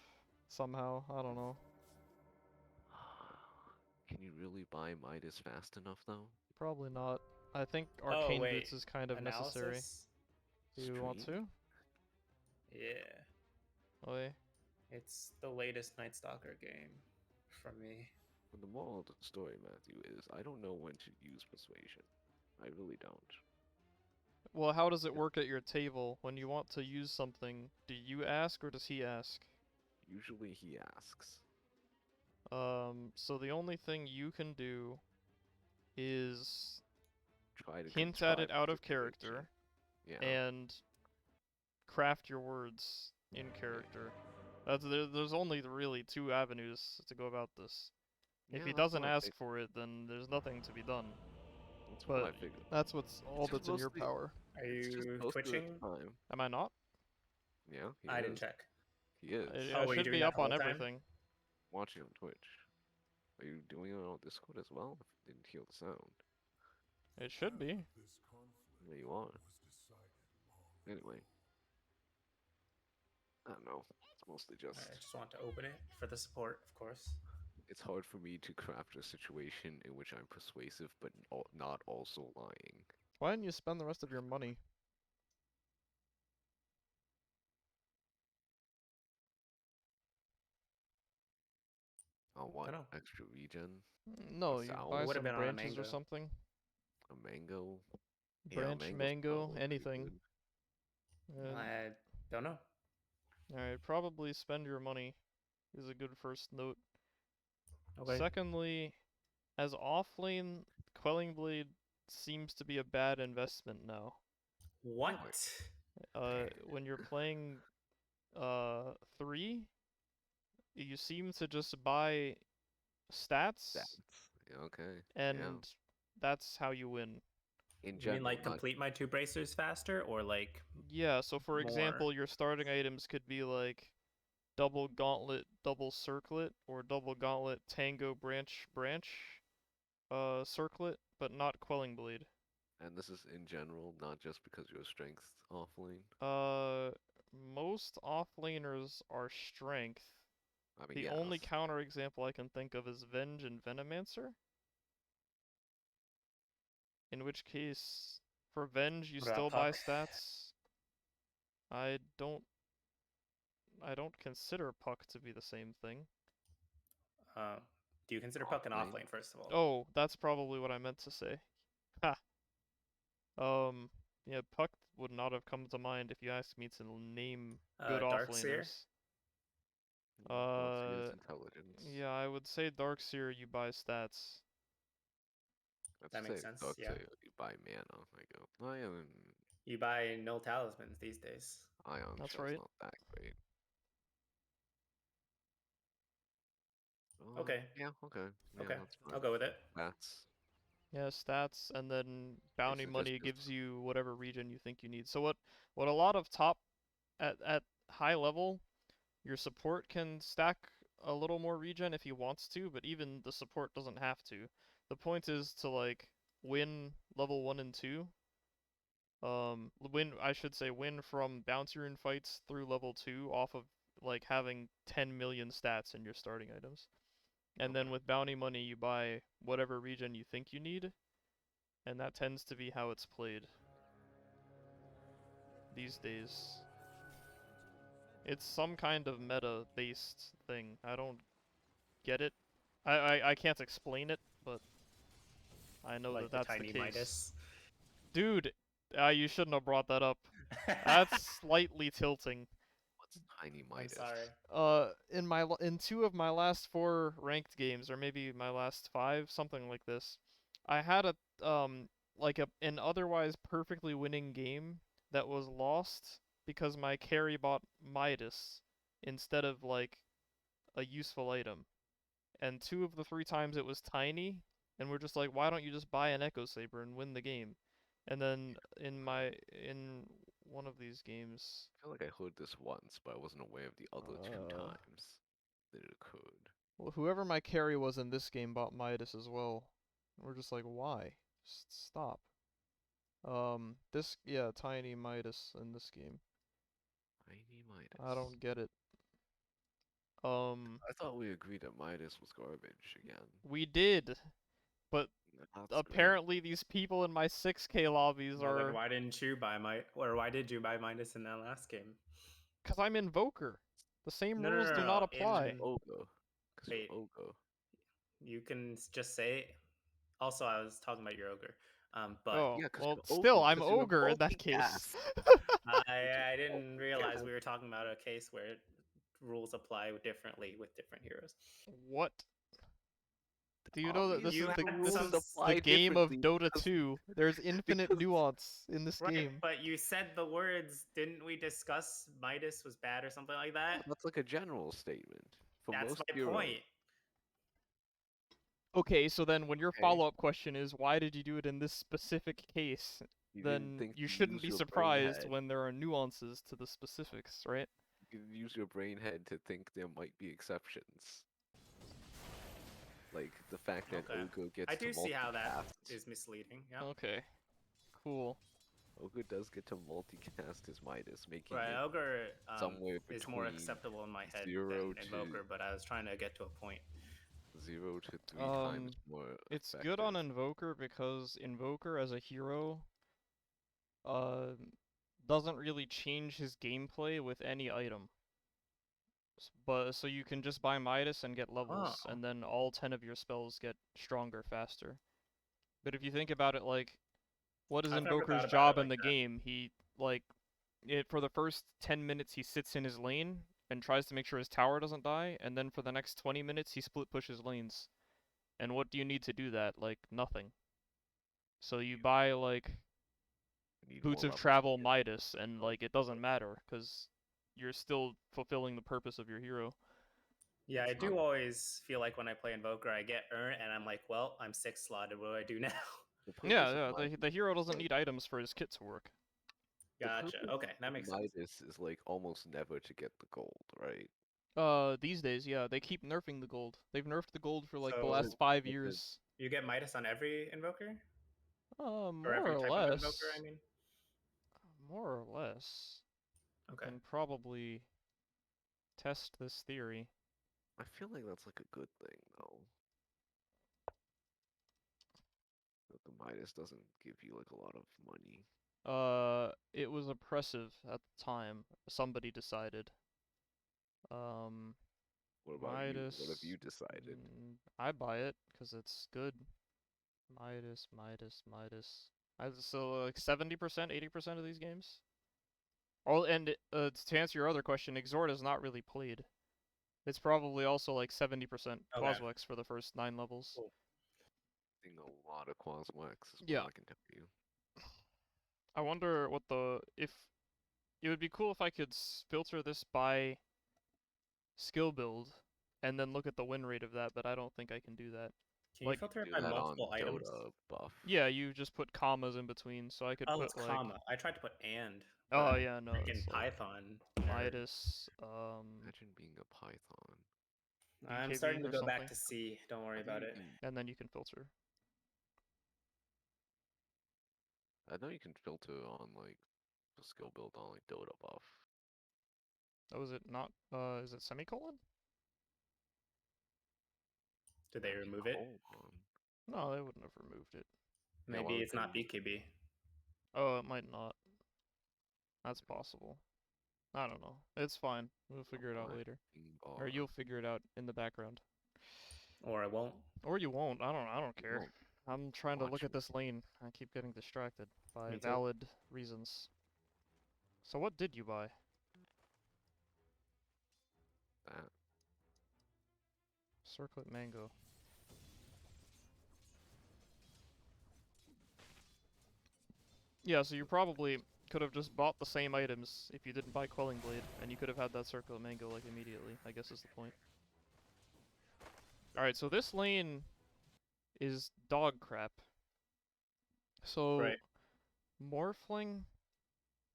S1: Somehow, I don't know.
S4: Can you really buy Midas fast enough, though?
S1: Probably not. I think
S7: Oh,
S1: Arcane
S7: wait.
S1: Boots is kind of necessary.
S7: Analysis?
S1: You want
S4: Stream?
S1: to?
S7: Yeah.
S1: Oh, yeah.
S7: It's the latest Night Stalker game for me.
S4: But the moral of the story, Matthew, is I don't know when to use persuasion. I really don't.
S1: Well, how does it work at your table? When you want to use something, do you ask or does he ask?
S4: Usually he asks.
S1: So the only thing you can do is
S4: Try to
S1: hint at it
S4: contrive
S1: out
S4: a
S1: of
S4: situation.
S1: character
S4: Yeah.
S1: and craft your words in character. There's only really two avenues to go about this. If
S4: Yeah,
S1: he
S4: that's
S1: doesn't
S4: what I
S1: ask
S4: fig-
S1: for it, then there's nothing to be done.
S4: That's what I
S1: But
S4: figured.
S1: that's what's all
S4: It's just
S1: that's in your
S4: mostly-
S1: power.
S7: Are
S4: It's just
S7: you
S4: most of the
S7: twitching?
S4: time.
S1: Am I not?
S4: Yeah, he
S7: I
S4: is.
S7: didn't check.
S4: He is.
S1: I
S7: Oh, were you
S1: should
S7: doing
S1: be
S7: that
S1: up
S7: the
S1: on
S7: whole time?
S1: everything.
S4: Watching on Twitch. Are you doing it on Discord as well? I didn't hear the sound.
S1: It should be.
S4: There you are. Anyway. I don't know. It's mostly just...
S7: I just want to open it for the support, of course.
S4: It's hard for me to craft a situation in which I'm persuasive but not also lying.
S1: Why didn't you spend the rest of your money?
S4: On what?
S7: Dunno.
S4: Extra regen?
S1: No, you
S4: sour?
S1: buy
S7: Would've
S1: some
S7: been on a
S1: branches or
S7: mango.
S1: something.
S4: A mango?
S1: Branch,
S4: mango's
S1: mango,
S4: probably pretty
S1: anything.
S4: good.
S7: I don't know.
S1: Alright, probably spend your money is a good first note.
S7: Okay.
S1: Secondly, as offlane, Quelling Blade seems to be a bad investment now.
S7: What?
S1: When you're playing 3, you seem to just buy stats,
S4: Stats. Yeah, okay.
S1: and
S4: yeah.
S1: that's how you win.
S4: In
S7: You
S4: general,
S7: mean like
S4: not-
S7: complete my 2 bracers faster, or like
S1: Yeah, so for
S7: more?
S1: example, your starting items could be like double gauntlet, double circlet, or double gauntlet, tango, branch, circlet, but not Quelling Blade.
S4: And this is in general, not just because you're strength offlane.
S1: Most offlaners are strength.
S4: I mean,
S1: The only counter example I can think of is Venge and Venomancer. In which case, for Venge, you
S7: What about
S1: still buy
S7: Puck?
S1: stats. I don't consider Puck to be the same thing.
S7: Do you consider Puck an
S4: Offlane.
S7: offlane, first of all?
S1: Oh, that's probably what I meant to say. Ha. Yeah, Puck would not have come to mind if you asked me to name good
S7: Darkseer?
S1: offlaners.
S4: Darkseer's intelligence.
S1: Yeah, I would say Darkseer you buy stats.
S7: That makes sense, yeah.
S4: Darkseer, you buy mana. I go. Ion.
S7: You buy no talismans these days.
S4: Ion
S1: That's
S4: shell's
S1: right.
S4: not that great.
S7: Okay.
S4: Yeah, okay. Yeah,
S7: Okay,
S4: that's fine.
S7: I'll go with it.
S4: That's
S1: Yeah, stats, and then bounty
S4: it
S1: money
S4: just
S1: gives you whatever region you think you need. So what a lot of top at high level, your support can stack a little more regen if he wants to, but even the support doesn't have to. The point is to like win level 1 and 2. Win from bounty rune fights through level 2 off of like having 10 million stats in your starting items. And then with bounty money, you buy whatever region you think you need, and that tends to be how it's played these days. It's some kind of meta-based thing. I don't get it. I can't explain it, but I know
S7: Like
S1: that that's the
S7: tiny
S1: case.
S7: Midas.
S1: Dude, you shouldn't have brought that up. That's slightly tilting.
S4: what's tiny
S7: I'm
S4: Midas.
S7: sorry.
S1: In 2 of my last 4 ranked games, or maybe my last 5, something like this, I had an otherwise perfectly winning game that was lost because my carry bought Midas instead of like a useful item. and 2 of the 3 times it was tiny, and we're just like, why don't you just buy an Echo Saber and win the game? And then in one of these games,
S4: I feel like I heard this once, but I wasn't aware of the other 2
S1: Uh.
S4: times that it occurred.
S1: well, whoever my carry was in this game bought Midas as well. And we're just like, why? Just stop. Yeah, tiny Midas in this game.
S4: Tiny Midas.
S1: I don't get it.
S4: I thought we agreed that Midas was garbage again.
S1: We did, but
S4: That's great.
S1: apparently these people in my 6K lobbies
S7: Well, then
S1: are...
S7: why didn't you buy why did you buy Midas in that last game?
S1: Because I'm Invoker. The same
S7: No, no,
S1: rules
S7: no,
S1: do
S7: no,
S1: not
S7: in-
S1: apply.
S4: Ogre. Because
S7: Wait.
S4: you're Ogre.
S7: You can just say. Also, I was talking about your ogre. But
S1: Oh,
S4: Yeah, 'cause
S1: well,
S4: you're
S1: still,
S4: ogre,
S1: I'm
S4: 'cause you're a
S1: Ogre in that case.
S4: multicast.
S7: I didn't realize we were talking about a case where rules apply differently with different heroes.
S1: What? Do you know that this
S7: You
S1: is
S7: had
S1: the
S7: rules
S1: this is
S4: apply
S1: the game of
S4: differently
S1: Dota
S4: because-
S1: 2? There's infinite
S4: because-
S1: nuance in this
S7: Right,
S1: game.
S7: but you said the words. Didn't we discuss Midas was bad or something like that?
S4: That's like a general statement. For
S7: That's
S4: most
S7: my
S4: heroes,
S7: point.
S1: Okay, so then when your
S4: Okay.
S1: follow-up question is why did you do it in this specific case,
S4: you didn't
S1: then
S4: think
S1: you
S4: to
S1: shouldn't
S4: use
S1: be
S4: your brain
S1: surprised
S4: head.
S1: when there are nuances to the specifics, right?
S4: You can use your brain head to think there might be exceptions. Like the fact that
S7: Okay.
S4: Ogre gets
S7: I
S4: to
S7: do see how that
S4: multicast.
S7: is misleading. Yeah.
S1: Okay. Cool.
S4: Ogre does get to multicast his Midas, making
S7: Right,
S4: it
S7: ogre
S4: somewhere
S7: is more
S4: between
S7: acceptable in my head
S4: 0
S7: than
S4: to-
S7: invoker, but I was trying to get to a point.
S4: 0 to 3 times more
S1: It's
S4: effective.
S1: good on Invoker because Invoker as a hero doesn't really change his gameplay with any item. But so you can just buy Midas and get levels,
S7: Oh.
S1: and then all 10 of your spells get stronger faster. But if you think about it, like, what is
S7: I've never
S1: Invoker's
S7: thought about
S1: job
S7: it
S1: in the
S7: like that.
S1: game? He, like, for the first 10 minutes he sits in his lane and tries to make sure his tower doesn't die, and then for the next 20 minutes he split pushes lanes. And what do you need to do that? Like, nothing. So you buy, like,
S4: You need
S1: Boots
S4: more
S1: of
S4: levels to
S1: Travel
S4: get-
S1: Midas, and, like, it doesn't matter, because you're still fulfilling the purpose of your hero.
S7: Yeah, I
S4: It's
S7: do
S4: not-
S7: always feel like when I play Invoker, I get Urn, and I'm like, well, I'm 6 slotted. What do I do now?
S4: The purpose
S1: Yeah,
S4: of
S1: yeah,
S4: Midas
S1: the hero
S4: is,
S1: doesn't
S4: like,
S1: need items for his kit to work.
S4: the
S7: Gotcha.
S4: purpose
S7: Okay, that
S4: of
S7: makes sense.
S4: Midas is like almost never to get the gold, right?
S1: These days, yeah, they keep nerfing the gold. They've nerfed the gold for, like, the
S7: So-
S1: last 5
S4: But the-
S1: years.
S7: You get Midas on every Invoker? Or
S1: More
S7: every
S1: or
S7: type
S1: less.
S7: of Invoker, I mean?
S1: More or less.
S7: Okay.
S1: Can probably test this theory.
S4: I feel like that's like a good thing, though. That the Midas doesn't give you like a lot of money.
S1: It was oppressive at the time. Somebody decided.
S4: What about
S1: Midas.
S4: you? What have you decided?
S1: I buy it because it's good. Midas, Midas, Midas. So like 70%, 80% of these games. Oh, and to answer your other question, Exhort is not really played. It's probably also like 70%
S7: Okay.
S1: Quaswex for the first 9 levels.
S7: Cool.
S4: I think a lot of Quaswex is
S1: Yeah.
S4: what I can tell you.
S1: I wonder what if it would be cool if I could filter this by skill build and then look at the win rate of that, but I don't think I can do that.
S7: Can
S1: Like,
S7: you filter it
S4: Do
S7: by
S4: that on
S7: multiple items?
S4: Dota buff.
S1: Yeah, you just put commas in between, so I could
S7: Oh,
S1: put
S7: it's
S1: like
S7: comma. I tried to put and.
S1: oh
S7: but
S1: yeah, no,
S7: freaking
S1: it's like
S7: Python. nerd.
S1: Midas,
S4: Imagine being a Python.
S7: I'm
S1: BKB
S7: starting to
S1: or
S7: go back
S1: something.
S7: to C. Don't worry about it.
S1: and then you can filter.
S4: I know you can filter on like the skill build on like Dota buff.
S1: Oh, is it not? Is it semicolon?
S7: Did they
S4: I mean,
S7: remove it?
S4: hold on.
S1: No, they wouldn't have removed it.
S4: Yeah, why
S7: Maybe
S4: would
S7: it's
S4: they
S7: not
S4: remove
S7: BKB.
S1: Oh, it might not. That's possible. I don't know. It's fine. We'll figure it out later. Or you'll figure it out in the background.
S7: Or I won't.
S1: Or you won't. I don't
S4: You
S1: care.
S4: won't.
S1: I'm trying to look
S4: Watch
S1: at
S4: me.
S1: this lane. I keep getting distracted by
S7: Me too.
S1: valid reasons. So what did you buy?
S4: that.
S1: Circlet mango. Yeah, so you probably could have just bought the same items if you didn't buy Quelling Blade, and you could have had that circlet mango like immediately, I guess is the point. Alright, so this lane is dog crap. So
S7: Right.
S1: Morphling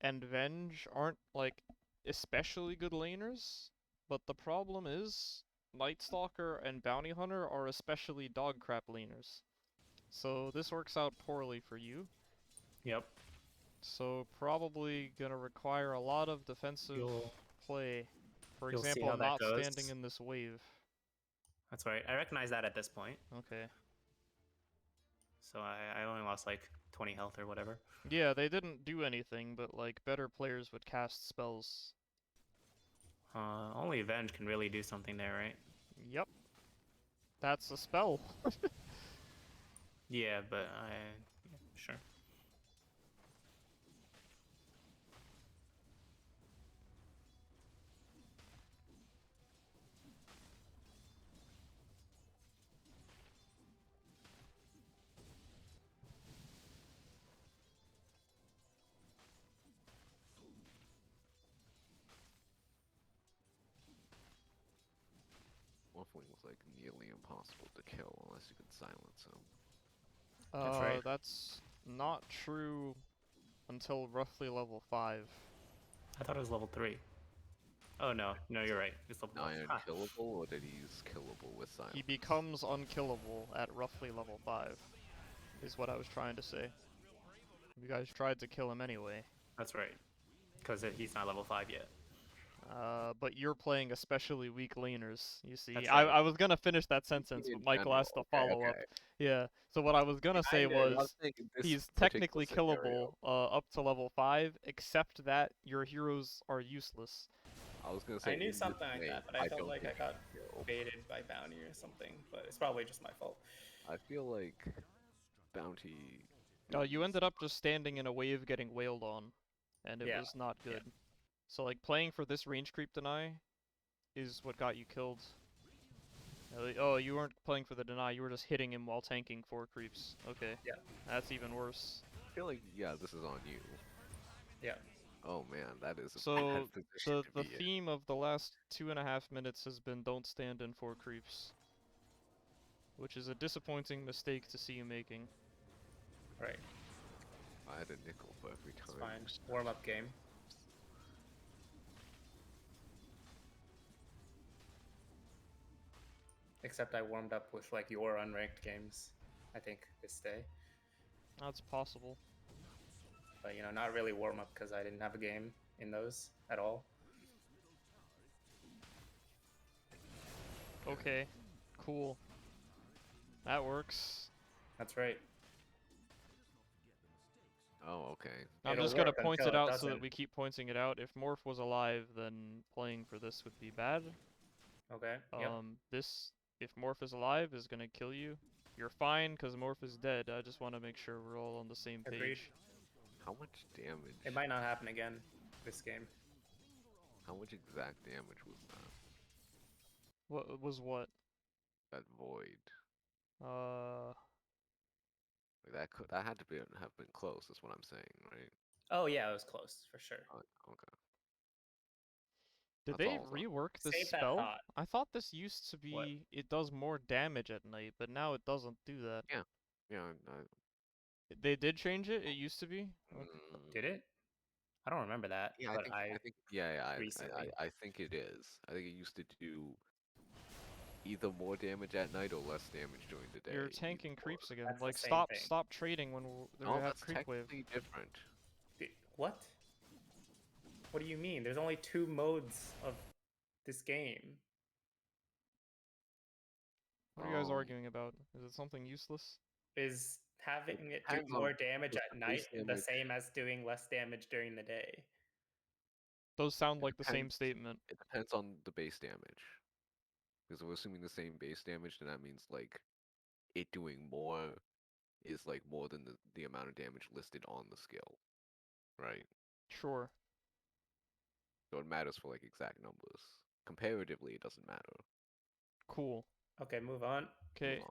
S1: and Venge aren't like especially good laners, but the problem is Night Stalker and Bounty Hunter are especially dog crap laners. So this works out poorly for you.
S7: Yep.
S1: So probably gonna require a lot of defensive
S7: You'll
S1: play. For
S7: you'll see
S1: example,
S7: how that
S1: not
S7: goes.
S1: standing in this wave.
S7: That's right. I recognize that at this point.
S1: Okay.
S7: So I only lost like 20 health or whatever.
S1: Yeah, they didn't do anything, but like better players would cast spells.
S7: Only Avenge can really do something there, right?
S1: Yep. That's a spell.
S7: Yeah, but yeah, sure.
S4: Morphling was like nearly impossible to kill unless you could silence him.
S7: That's right.
S1: That's not true until roughly level 5.
S7: I thought it was level 3. Oh no, no, you're right. It's level
S4: Now
S7: 1.
S4: unkillable, or did he's killable with silence?
S1: He becomes unkillable at roughly level 5, is what I was trying to say. You guys tried to kill him anyway.
S7: That's right. Because he's not level 5 yet.
S1: But you're playing especially weak laners, you see.
S7: That's
S1: I
S7: right.
S1: was gonna finish that sentence,
S4: In
S1: but Michael
S4: general,
S1: asked to
S4: okay,
S1: follow up.
S4: okay.
S1: Yeah, so what I was gonna say
S7: Kinda.
S4: I'm
S1: was,
S4: saying in this
S1: he's
S4: particular
S1: technically
S4: scenario,
S1: killable up to level 5, except that your heroes are useless.
S4: I was gonna say
S7: I knew
S4: in this
S7: something like
S4: lane,
S7: that, but I felt
S4: don't
S7: like I
S4: think
S7: got
S4: he'll kill.
S7: baited by Bounty or something. But it's probably just my fault.
S4: I feel like Bounty.
S1: You ended up just standing in a wave getting wailed on, and it
S7: Yeah,
S1: was not
S7: yeah.
S1: good. So like playing for this range creep deny is what got you killed. Oh, you weren't playing for the deny, you were just hitting him while tanking 4 creeps. Okay.
S7: Yeah.
S1: That's even worse.
S4: I feel like this is on you.
S7: Yeah.
S4: Oh man, that is a
S1: So
S4: bad position to
S1: the
S4: be in.
S1: theme of the last 2.5 minutes has been don't stand in 4 creeps. Which is a disappointing mistake to see you making.
S7: Right.
S4: I had a nickel for every
S7: It's
S4: time.
S7: fine. Warm up game. Except I warmed up with like your unranked games, I think, this day.
S1: That's possible.
S7: But not really warm up because I didn't have a game in those at all.
S1: Okay. Cool. That works.
S7: That's right.
S4: Oh, okay.
S1: I'm
S7: It'll
S1: just gonna
S7: work
S1: point
S7: until
S1: it
S7: it
S1: out so that
S7: doesn't.
S1: we keep pointing it out. If Morph was alive, then playing for this would be bad.
S7: Okay. Yep.
S1: If Morph is alive, is gonna kill you. You're fine, because Morph is dead. I just want to make sure we're all on the same page.
S7: Agreed.
S4: How much damage?
S7: It might not happen again this game.
S4: How much exact damage was that?
S1: What was what?
S4: That void. Like that had to have been close. Is what I'm saying, right?
S7: Oh yeah, it was close for sure.
S4: Okay.
S1: Did
S4: That's
S1: they
S4: all.
S1: rework this
S7: Save that
S1: spell?
S7: thought.
S1: I thought this used to be
S7: What?
S1: it does more damage at night, but now it doesn't do that.
S4: Yeah.
S1: They did change it? It used to be? Okay.
S7: Did it? I don't remember that.
S4: Yeah,
S7: but
S4: I think. Yeah.
S7: recently.
S4: I think it is. I think it used to do either more damage at night or less damage during the day.
S1: You're
S4: either
S1: tanking
S4: or.
S1: creeps again.
S7: That's the
S1: Like
S7: same
S1: stop
S7: thing.
S1: stop trading when we
S4: No,
S1: have
S4: that's
S1: creep wave.
S4: technically different.
S7: What? What do you mean? There's only 2 modes of this game.
S1: What are you guys arguing about? Is it something useless?
S7: Is having it do
S4: depends on
S7: more damage
S4: just
S7: at
S4: the base
S7: night the
S4: damage.
S7: same as doing less damage during the day?
S1: Those sound
S4: It
S1: like the same
S4: depends.
S1: statement.
S4: It depends on the base damage. Because if we're assuming the same base damage, then that means like it doing more is like more than the amount of damage listed on the skill, right?
S1: Sure.
S4: So it matters for like exact numbers. Comparatively, it doesn't matter.
S1: Cool.
S7: Okay, move on.
S1: Okay.
S4: Move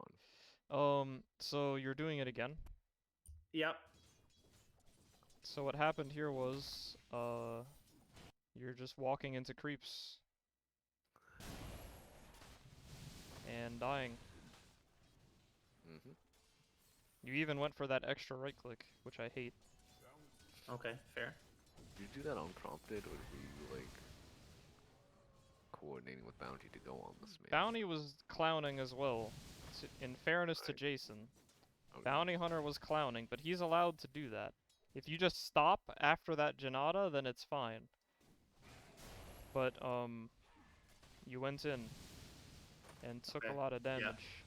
S4: on.
S1: So you're doing it again.
S7: Yep.
S1: So what happened here was, you're just walking into creeps. and dying.
S4: Mm-hmm.
S1: You even went for that extra right click, which I hate.
S7: Okay, fair.
S4: Did you do that unprompted, or were you like coordinating with Bounty to go on this man?
S1: Bounty was clowning as well. In fairness to
S4: Right.
S1: Jason,
S4: Okay.
S1: Bounty Hunter was clowning, but he's allowed to do that. If you just stop after that Janata, then it's fine. But, you went in and took a
S7: Okay,
S1: lot of
S7: yeah.
S1: damage.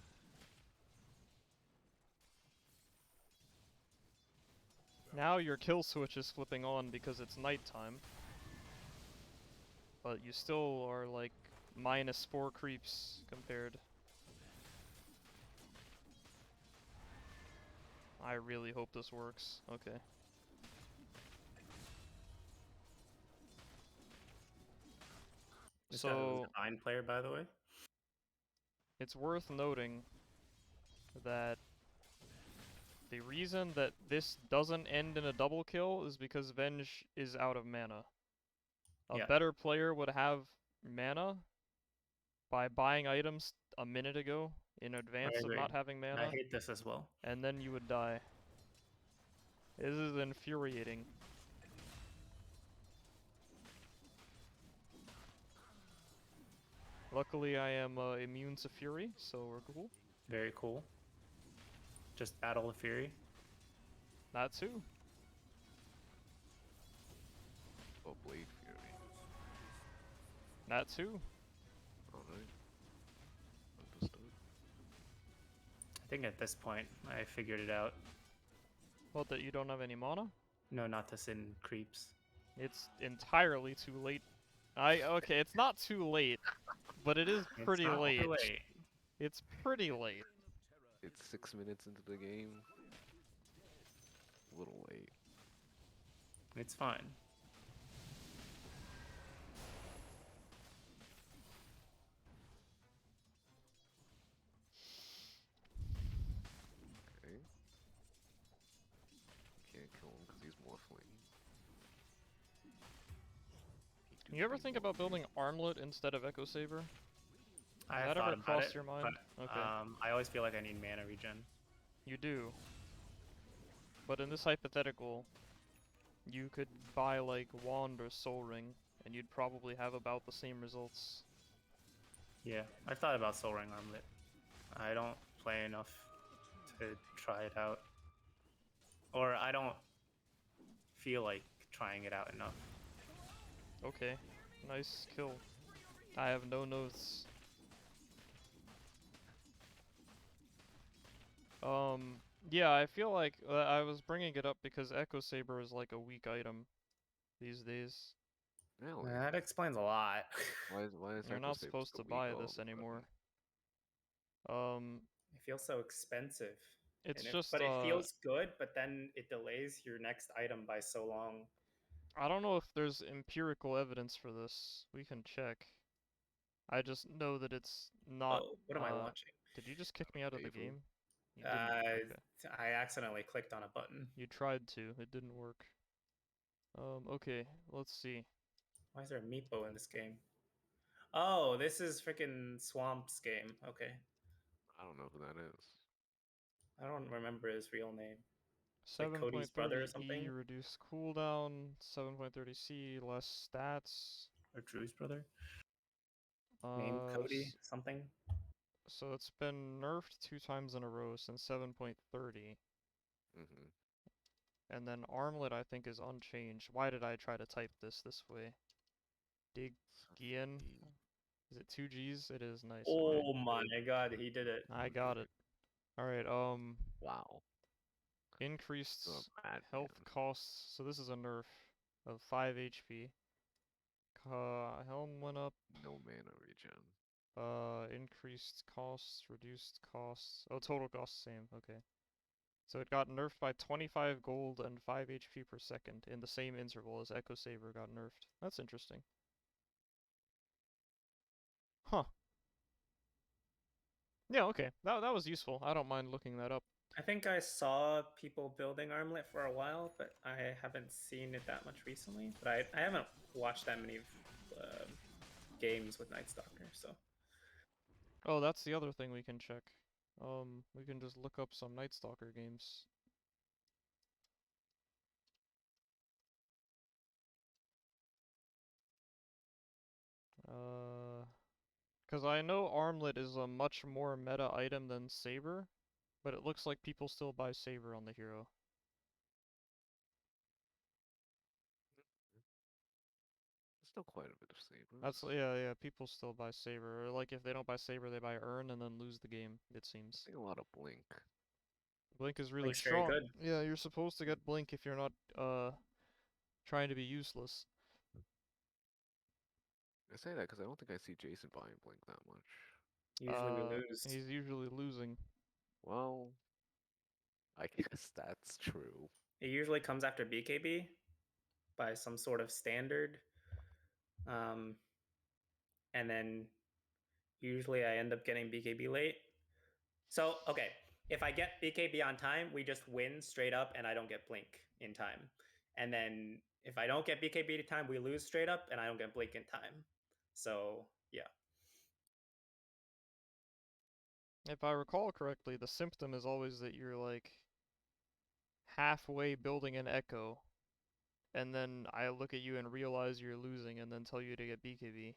S1: Now your kill switch is flipping on because it's nighttime. But you still are like -4 creeps compared. I really hope this works. Okay.
S7: This guy was
S1: So,
S7: a Divine player, by the way.
S1: it's worth noting that the reason that this doesn't end in a double kill is because Venge is out of mana. A
S7: Yeah.
S1: better player would have mana by buying items a minute ago in advance of
S7: agree.
S1: not having
S7: I
S1: mana,
S7: hate this as well.
S1: and then you would die. This is infuriating. Luckily, I am immune to Fury, so we're cool.
S7: Very cool. Just battle the Fury.
S1: That too.
S4: Oh, Blade Fury.
S1: That too.
S4: Alright. Understood.
S7: I think at this point, I figured it out.
S1: What, that you don't have any mana?
S7: No, not to send creeps.
S1: It's entirely too late. Okay, it's not too late, but it is pretty
S7: it's not
S1: late.
S7: Too late.
S1: It's pretty late.
S4: It's 6 minutes into the game. A little late.
S7: It's fine.
S4: Okay. Can't kill him because he's morphling. He do
S1: You ever
S4: be
S1: think about
S4: morphling.
S1: building Armlet instead of Echo Saber?
S7: I
S1: Has
S7: have
S1: that
S7: thought
S1: ever
S7: about
S1: crossed
S7: it,
S1: your mind?
S7: but
S1: Okay.
S7: I always feel like I need mana regen.
S1: You do. But in this hypothetical, you could buy like Wand or Soul Ring, and you'd probably have about the same results.
S7: Yeah, I've thought about Soul Ring Armlet. I don't play enough to try it out. Or I don't feel like trying it out enough.
S1: Okay. Nice kill. I have no notes. Yeah, I feel like I was bringing it up because Echo Saber is like a weak item these days.
S4: Really?
S7: That explains a lot.
S4: Why is
S1: You're
S4: Echo
S1: not
S4: Saber
S1: supposed
S4: so
S1: to
S4: weak
S1: buy
S4: all of
S1: this
S4: a sudden?
S1: anymore.
S7: It feels so expensive.
S1: It's
S7: And
S1: just
S7: but it feels good, but then it delays your next item by so long.
S1: I don't know if there's empirical evidence for this. We can check. I just know that it's not.
S7: Oh, what am I watching?
S1: Did you just kick me out of the
S4: Painful.
S1: game? You didn't. Okay.
S7: I accidentally clicked on a button.
S1: You tried to. It didn't work. Okay. Let's see.
S7: Why is there a Meepo in this game? Oh, this is freaking Swamp's game. Okay.
S4: I don't know who that is.
S7: I don't remember his real name. Like Cody's brother or
S1: 7.30
S7: something?
S1: E reduced cooldown. 7.30 C less stats.
S7: Or Drew's brother? Named Cody something?
S1: So it's been nerfed 2 times in a row since 7.30.
S4: Mm-hmm.
S1: And then Armlet I think is unchanged. Why did I try to type this way? Dig Gian. Is it 2 G's? It is nice. Okay.
S7: Oh my god, he did it.
S1: I got it. Alright,
S4: Wow.
S1: increased
S4: Mad
S1: health
S4: man.
S1: costs. So this is a nerf of 5 HP. Helm went up.
S4: No mana regen.
S1: Increased costs, reduced costs. Oh, total costs same. Okay. So it got nerfed by 25 gold and 5 HP per second in the same interval as Echo Saber got nerfed. That's interesting. Huh. Yeah, okay. That was useful. I don't mind looking that up.
S7: I think I saw people building Armlet for a while, but I haven't seen it that much recently. But I haven't watched that many games with Night Stalker, so.
S1: Oh, that's the other thing we can check. We can just look up some Night Stalker games. Because I know Armlet is a much more meta item than Saber, but it looks like people still buy Saber on the hero.
S4: There's still quite a bit of sabers.
S1: That's yeah, people still buy Saber. Or like if they don't buy Saber, they buy Earn and then lose the game, it
S4: I
S1: seems.
S4: think a lot of blink.
S1: Blink is really
S7: Blink's very
S1: strong.
S7: good.
S1: Yeah, you're supposed to get Blink if you're not trying to be useless.
S4: I say that because I don't think I see Jason buying blink that much.
S7: Usually we lose.
S1: He's usually losing.
S4: Well, I guess that's true.
S7: It usually comes after BKB by some sort of standard. And then usually I end up getting BKB late. So, okay, if I get BKB on time, we just win straight up and I don't get blink in time. And then if I don't get BKB in time, we lose straight up and I don't get blink in time. So, yeah.
S1: If I recall correctly, the symptom is always that you're like halfway building an echo, and then I look at you and realize you're losing and then tell you to get BKB.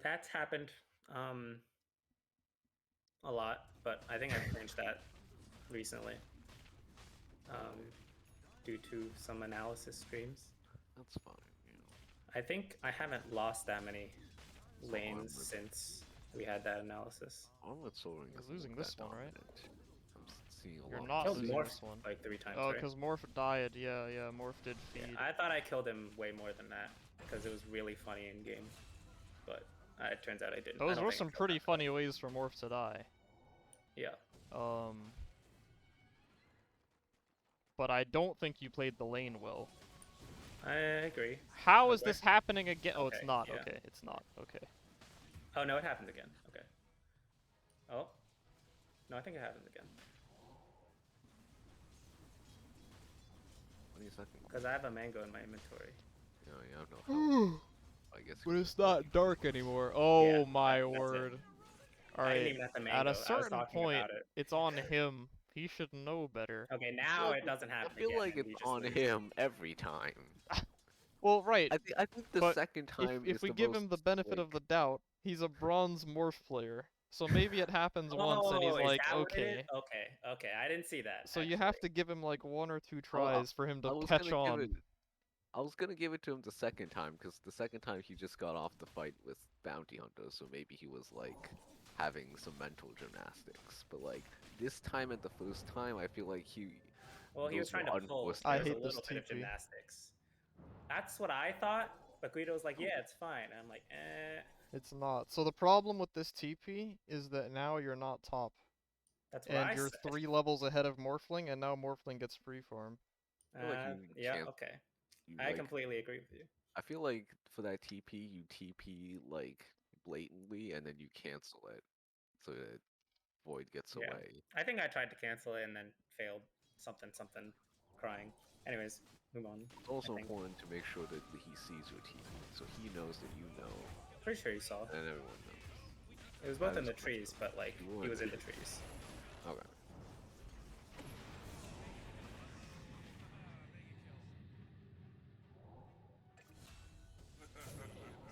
S7: That's happened a lot, but I think I've changed that recently due to some analysis streams.
S4: That's fine, you know.
S7: I think I haven't lost that many
S4: So
S7: lanes
S4: Armlet-
S7: since we had that analysis.
S4: Armlet soaring
S1: You're
S4: isn't
S1: losing
S4: that
S1: this one, right?
S4: dominant. I'm seeing a
S1: You're
S4: lot
S1: not
S7: Killed
S1: losing
S7: Morph
S1: this one.
S7: like 3 times,
S1: Oh,
S7: right?
S1: because Morph died. Yeah, Morph did
S7: Yeah,
S1: feed.
S7: I thought I killed him way more than that because it was really funny in game, but it turns out I didn't. I
S1: Those
S7: don't
S1: were
S7: think I
S1: some
S7: killed
S1: pretty
S7: that.
S1: funny ways for Morph to die.
S7: Yeah,
S1: But I don't think you played the lane well.
S7: I agree.
S1: How is
S7: Okay.
S1: this happening again? Oh, it's
S7: Okay,
S1: not.
S7: yeah.
S1: Okay, it's not. Okay.
S7: Oh no, it happened again. Okay. Oh, no, I think it happened again
S4: 20 seconds.
S7: because I have a mango in my inventory.
S4: You know, you have no help. I guess.
S1: But
S4: you
S1: it's
S4: can
S1: not
S4: keep
S1: dark
S4: going.
S1: anymore. Oh
S7: Yeah,
S1: my
S7: that's it.
S1: word.
S7: I
S1: Alright.
S7: didn't even have the mango.
S1: At a
S7: I was
S1: certain
S7: talking
S1: point,
S7: about it.
S1: it's on him. He should know better.
S7: Okay, now it doesn't happen
S4: I feel
S7: again.
S4: like
S7: and we
S4: it's
S7: just
S4: on
S7: lose.
S4: him every time.
S1: Well, right.
S4: I think the
S1: But
S4: second time
S1: if
S4: is
S1: we
S4: the
S1: give
S4: most,
S1: him the benefit of the
S4: like-
S1: doubt, he's a bronze morph player. So maybe it happens once and he's
S7: Oh, is
S1: like,
S7: that what it is?
S1: okay.
S7: Okay, I didn't see that.
S1: So you
S7: actually.
S1: have to give him like 1 or 2 tries for him
S4: I
S1: to
S4: was
S1: catch
S4: gonna give
S1: on.
S4: it. I was gonna give it to him the second time because the second time he just got off the fight with Bounty Hunter, so maybe he was like having some mental gymnastics. But like this time and the first time, I feel like
S7: Well, he was
S4: those were
S7: trying to pull.
S4: unrealistic.
S1: I
S7: There was
S1: hate
S7: a
S1: this
S7: little bit of
S1: TP.
S7: gymnastics. That's what I thought. But Guido was like, "Yeah, it's fine." And I'm like, "Eh."
S1: It's not. So the problem with this TP is that now you're not top.
S7: That's what I
S1: And you're
S7: said.
S1: 3 levels ahead of Morphling, and now Morphling gets free farm.
S4: feel like you
S7: Yeah,
S4: can't-
S7: okay.
S4: You,
S7: I
S4: like,
S7: completely agree with you.
S4: I feel like for that TP, you TP like blatantly and then you cancel it, so that Void gets
S7: Yeah.
S4: away.
S7: I think I tried to cancel it and then failed. Something, crying. Anyways, move on.
S4: It's also
S7: think.
S4: important to make sure that he sees your TP, so he knows that you know,
S7: Pretty sure you saw.
S4: and everyone knows.
S7: It was both
S4: That
S7: in the
S4: is
S7: trees, but like
S4: You
S7: he
S4: would.
S7: was in the trees.
S4: Okay.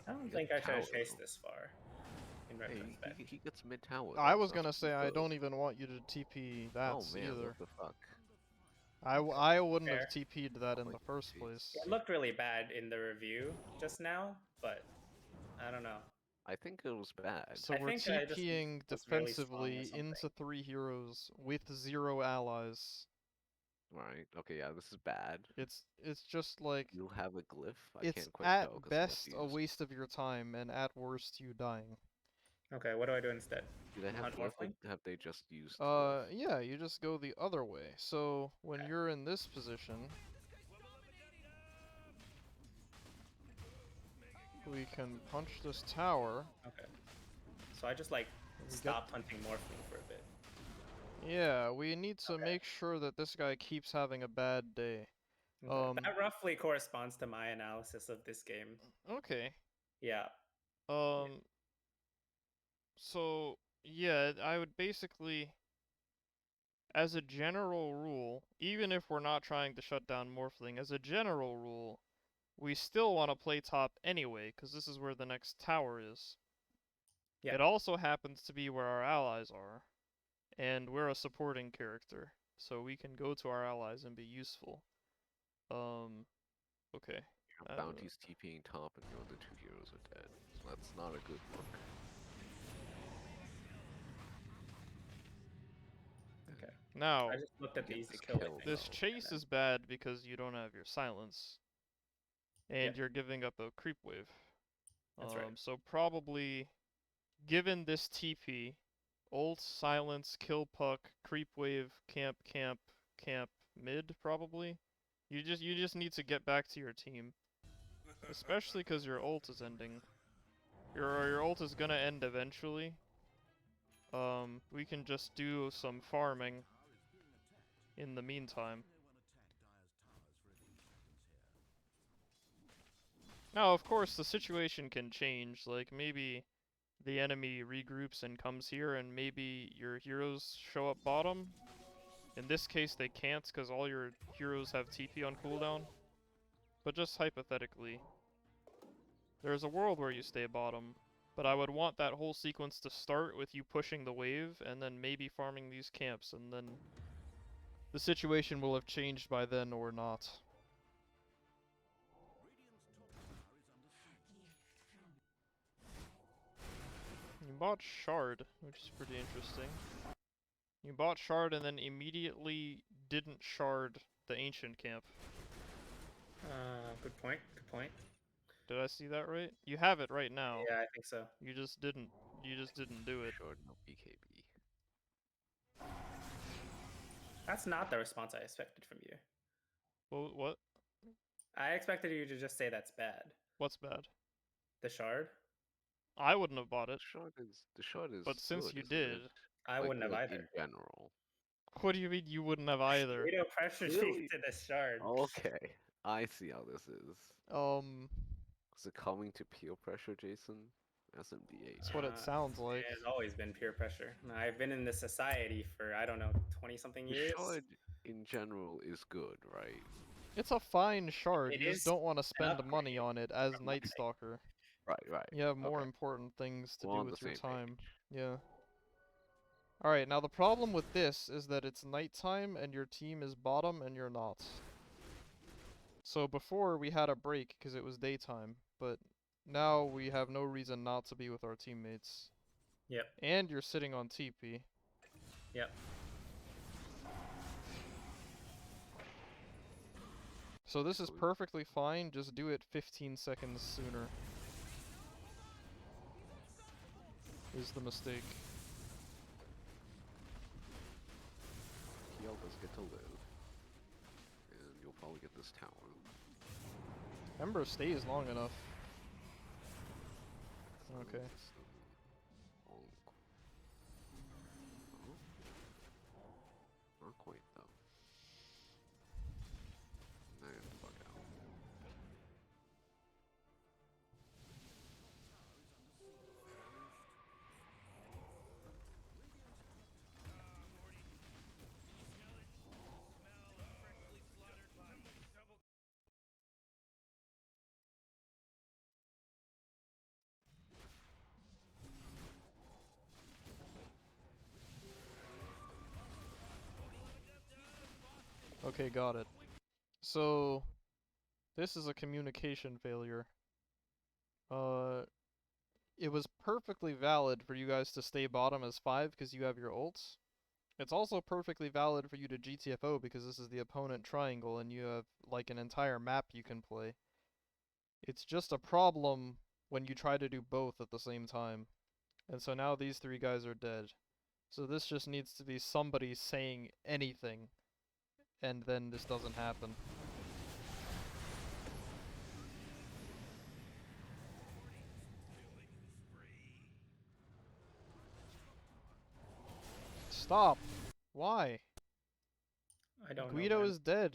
S7: I don't
S4: You
S7: think
S4: got
S7: I should have
S4: tower,
S7: chased
S4: though.
S7: this far. In
S4: Hey,
S7: retrospect.
S4: he gets mid tower.
S1: I
S4: though,
S1: was
S4: so
S1: gonna
S4: that's
S1: say I
S4: good.
S1: don't even want you to TP that
S4: Oh man,
S1: either.
S4: what the fuck?
S1: I wouldn't have
S7: Fair.
S1: TP'd that in
S4: Like,
S1: the first
S4: jeez.
S1: place.
S7: It looked really bad in the review just now, but I don't know.
S4: I think it was bad.
S1: So
S7: I
S1: we're
S7: think I just
S1: TPing
S7: was really strong or
S1: defensively
S7: something.
S1: into 3 heroes with 0 allies.
S4: Right. Okay. Yeah. This is bad.
S1: It's just like
S4: You'll have a glyph. I
S1: it's
S4: can't quite
S1: at
S4: tell 'cause I'm
S1: best a
S4: confused.
S1: waste of your time, and at worst you dying.
S7: Okay, what do I do instead?
S4: Do they have
S7: Hunt
S4: glyph?
S7: Morphling?
S4: Or have they just used glyph?
S1: Yeah, you just go the other way. So when
S7: Okay.
S1: you're in this position, we can punch this tower.
S7: Okay. So I just like
S1: We get-
S7: stopped hunting Morphling for a bit.
S1: Yeah, we need to
S7: Okay.
S1: make sure that this guy keeps having a bad day.
S7: Okay. That roughly corresponds to my analysis of this game.
S1: Okay.
S7: Yeah.
S1: So yeah, I would basically, as a general rule, even if we're not trying to shut down Morphling, as a general rule, we still want to play top anyway, because this is where the next tower is.
S7: Yeah.
S1: It also happens to be where our allies are, and we're a supporting character, so we can go to our allies and be useful. Okay.
S4: Bounty's TPing top and your other 2 heroes are dead. So that's not a good look.
S7: Okay.
S1: Now,
S7: I just looked at the
S4: Get
S7: easy
S4: this
S7: kill. I
S4: kill,
S7: think.
S1: this
S4: though.
S1: chase is bad because you don't have your silence, and
S7: Yep.
S1: you're giving up a creep wave.
S7: That's right.
S1: So probably, given this TP, ult, silence, kill puck, creep wave, camp, camp, camp, mid probably. You just need to get back to your team, especially because your ult is ending. Your ult is gonna end eventually. We can just do some farming in the meantime. Now, of course, the situation can change. Like, maybe the enemy regroups and comes here, and maybe your heroes show up bottom. In this case, they can't, because all your heroes have TP on cooldown. But just hypothetically, there's a world where you stay bottom. But I would want that whole sequence to start with you pushing the wave, and then maybe farming these camps, and then the situation will have changed by then or not. You bought Shard, which is pretty interesting. You bought Shard and then immediately didn't Shard the Ancient Camp.
S7: Good point. Good point.
S1: Did I see that right? You have it right now.
S7: Yeah, I think so.
S1: You just didn't do it.
S4: Short, no BKB.
S7: That's not the response I expected from you.
S1: Well, what?
S7: I expected you to just say that's bad.
S1: What's bad?
S7: The shard?
S1: I wouldn't have bought it.
S4: The short is
S1: But since
S4: good,
S1: you
S4: isn't
S1: did,
S4: it?
S7: I
S4: Like,
S7: wouldn't have
S4: good
S7: either.
S4: in general.
S1: what do you mean you wouldn't have either?
S7: Rito pressured me
S4: Really?
S7: to the shard.
S4: Okay, I see how this is. Is it coming to peer pressure, Jason? SMDH.
S1: That's what it sounds like.
S7: It has always been peer pressure. I've been in this society for, I don't know, 20-something
S4: The
S7: years.
S4: shard in general is good, right?
S1: It's a fine shard.
S7: It
S1: You
S7: is
S1: just don't want to spend
S7: upgrade
S1: money on it as
S7: from
S1: Night
S7: nothing.
S1: Stalker.
S4: Right.
S1: You have more
S4: Okay.
S1: important things to
S4: We're
S1: do
S4: on the
S1: with your
S4: same
S1: time.
S4: page.
S1: Yeah. Alright, now the problem with this is that it's nighttime and your team is bottom and you're not. So before we had a break because it was daytime, but now we have no reason not to be with our teammates.
S7: Yep.
S1: And you're sitting on TP.
S7: Yep.
S1: So this is perfectly fine, just do it 15 seconds sooner. Is the mistake.
S4: Heal does get to live. And you'll probably get this tower.
S1: Ember stays long enough. Okay.
S4: Oh. Not quite though. Now get the fuck out.
S1: Okay, got it. So, this is a communication failure. It was perfectly valid for you guys to stay bottom as 5 because you have your ults. It's also perfectly valid for you to GTFO because this is the opponent triangle and you have like an entire map you can play. It's just a problem when you try to do both at the same time. And so now these 3 guys are dead. So this just needs to be somebody saying anything. And then this doesn't happen. Stop! Why?
S7: I don't
S1: Guido
S7: know. man.
S1: is dead.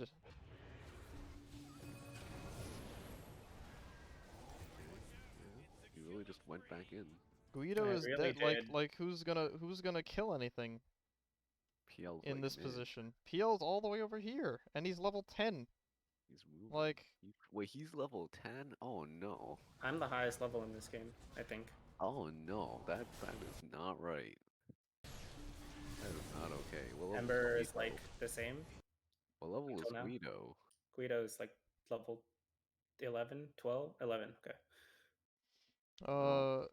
S4: went back in.
S1: Guido
S7: I
S1: is
S7: really
S1: dead.
S7: did.
S1: Like who's gonna kill anything
S4: PL's
S1: in
S4: like
S1: this
S4: mid.
S1: position? PL's all the way over here, and he's level 10.
S4: He's moving.
S1: Like,
S4: Wait, he's level 10? Oh no.
S7: I'm the highest level in this game, I think.
S4: Oh no, that is not right. That is not okay. What level
S7: Ember
S4: is
S7: is
S4: Guido?
S7: like the same.
S4: What level is
S7: until now.
S4: Guido?
S7: Guido's like level 11, 12, 11. Okay.
S1: uh,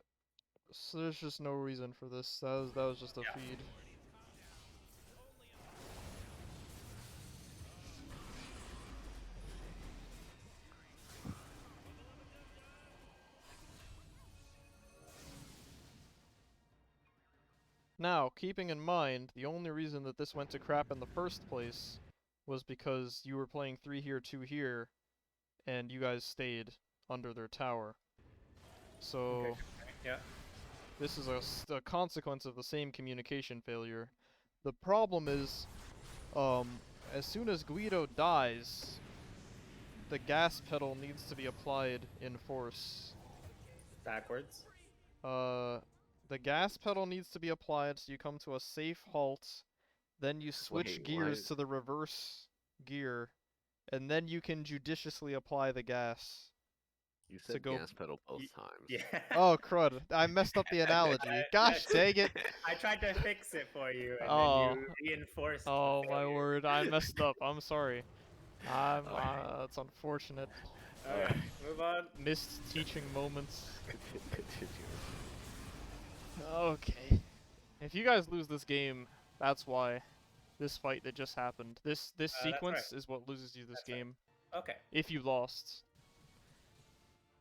S1: so there's just no reason for this. That was just a
S7: Yeah.
S1: feed. Now, keeping in mind, the only reason that this went to crap in the first place was because you were playing 3 here, 2 here, and you guys stayed under their tower. So,
S7: Okay. Yeah.
S1: this is a consequence of the same communication failure. The problem is, as soon as Guido dies, the gas pedal needs to be applied in force.
S7: Backwards.
S1: The gas pedal needs to be applied so you come to a safe halt, then you switch
S4: Wait,
S1: gears
S4: what?
S1: to the reverse gear, and then you can judiciously apply the gas.
S4: You
S1: to
S4: said
S1: go-
S4: gas pedal both
S7: Y-
S4: times.
S7: Yeah.
S1: Oh crud, I messed up the analogy. Gosh dang it!
S7: I tried to fix it for you, and
S1: Oh.
S7: then you reinforced. the
S1: Oh my
S7: failure.
S1: word, I messed up. I'm sorry.
S7: Alright.
S1: That's unfortunate.
S7: Okay, move on.
S1: Missed teaching moments.
S4: Continue.
S1: Okay. If you guys lose this game, that's why. This fight that just happened. This
S7: That's
S1: sequence
S7: right.
S1: is what loses you this
S7: That's right.
S1: game.
S7: Okay.
S1: If you lost.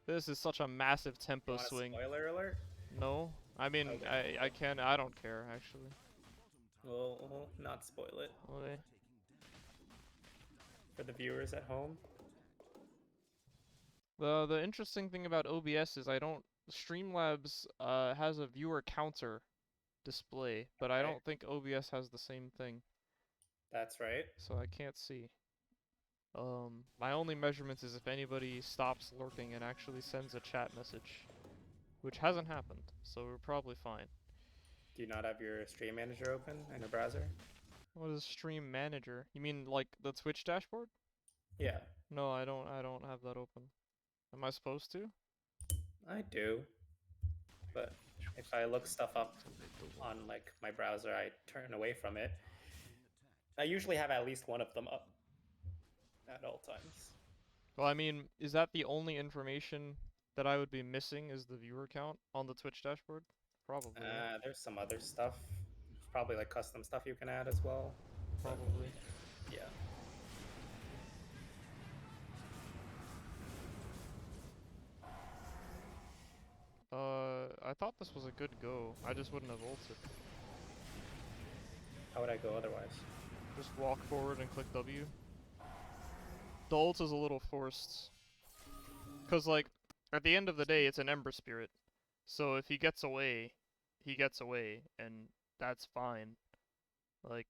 S1: This is such a massive
S7: You
S1: tempo
S7: want a
S1: swing.
S7: spoiler alert?
S1: No? I mean,
S7: Okay.
S1: I don't care, actually.
S7: We'll not spoil it
S1: Okay.
S7: for the viewers at home.
S1: The interesting thing about OBS is Streamlabs has a viewer counter display, but I
S7: Okay.
S1: don't think OBS has the same thing,
S7: That's right.
S1: so I can't see. My only measurements is if anybody stops lurking and actually sends a chat message, which hasn't happened, so we're probably fine.
S7: Do you not have your stream manager open in a browser?
S1: What is Stream Manager? You mean like the Twitch dashboard?
S7: Yeah,
S1: No, I don't have that open. Am I supposed to?
S7: I do. But if I look stuff up on like my browser, I turn away from it. I usually have at least one of them up at all times.
S1: Well, I mean, is that the only information that I would be missing is the viewer count on the Twitch dashboard? Probably. Right?
S7: There's some other stuff, probably like custom stuff you can add as well. but
S1: Probably.
S7: Yeah.
S1: I thought this was a good go. I just wouldn't have ulted.
S7: How would I go otherwise?
S1: Just walk forward and click W. The ult is a little forced. Cause like, at the end of the day, it's an Ember Spirit. So if he gets away, and that's fine. Like,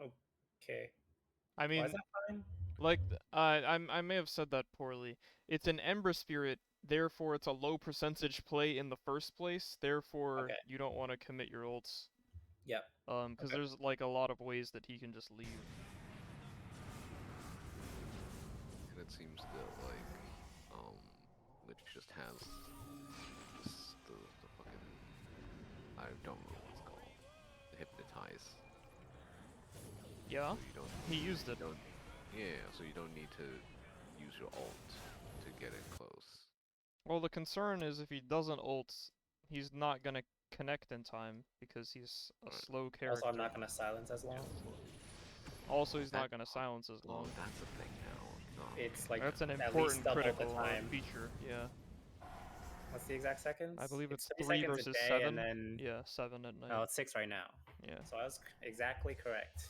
S7: Okay.
S1: I mean,
S7: Why is that fine?
S1: like, I may have said that poorly. It's an Ember Spirit, therefore it's a low percentage play in the first place, therefore
S7: Okay.
S1: you don't want to commit your ults.
S7: Yep.
S1: Because
S7: Okay.
S1: there's like a lot of ways that he can just leave.
S4: And it seems that like Lich just has the fucking, I don't know what it's called. The hypnotize.
S1: Yeah,
S4: So you don't
S1: he used it.
S4: yeah, so you don't need to use your ult to get in close.
S1: Well, the concern is if he doesn't ult, he's not gonna connect in time because he's a
S4: Right.
S1: slow character.
S7: Also, I'm not gonna silence as long.
S1: Also, he's
S4: That-
S1: not gonna silence as
S4: Oh,
S1: long.
S4: that's a thing now. No.
S7: It's like
S1: That's an
S7: at least
S1: important
S7: double
S1: critical
S7: the time.
S1: feature. Yeah,
S7: What's the exact seconds?
S1: I believe it's
S7: 3
S1: 3
S7: seconds
S1: versus
S7: a day,
S1: 7.
S7: and then
S1: Yeah, 7 at night.
S7: no, it's 6 right now.
S1: Yeah.
S7: So I was exactly correct.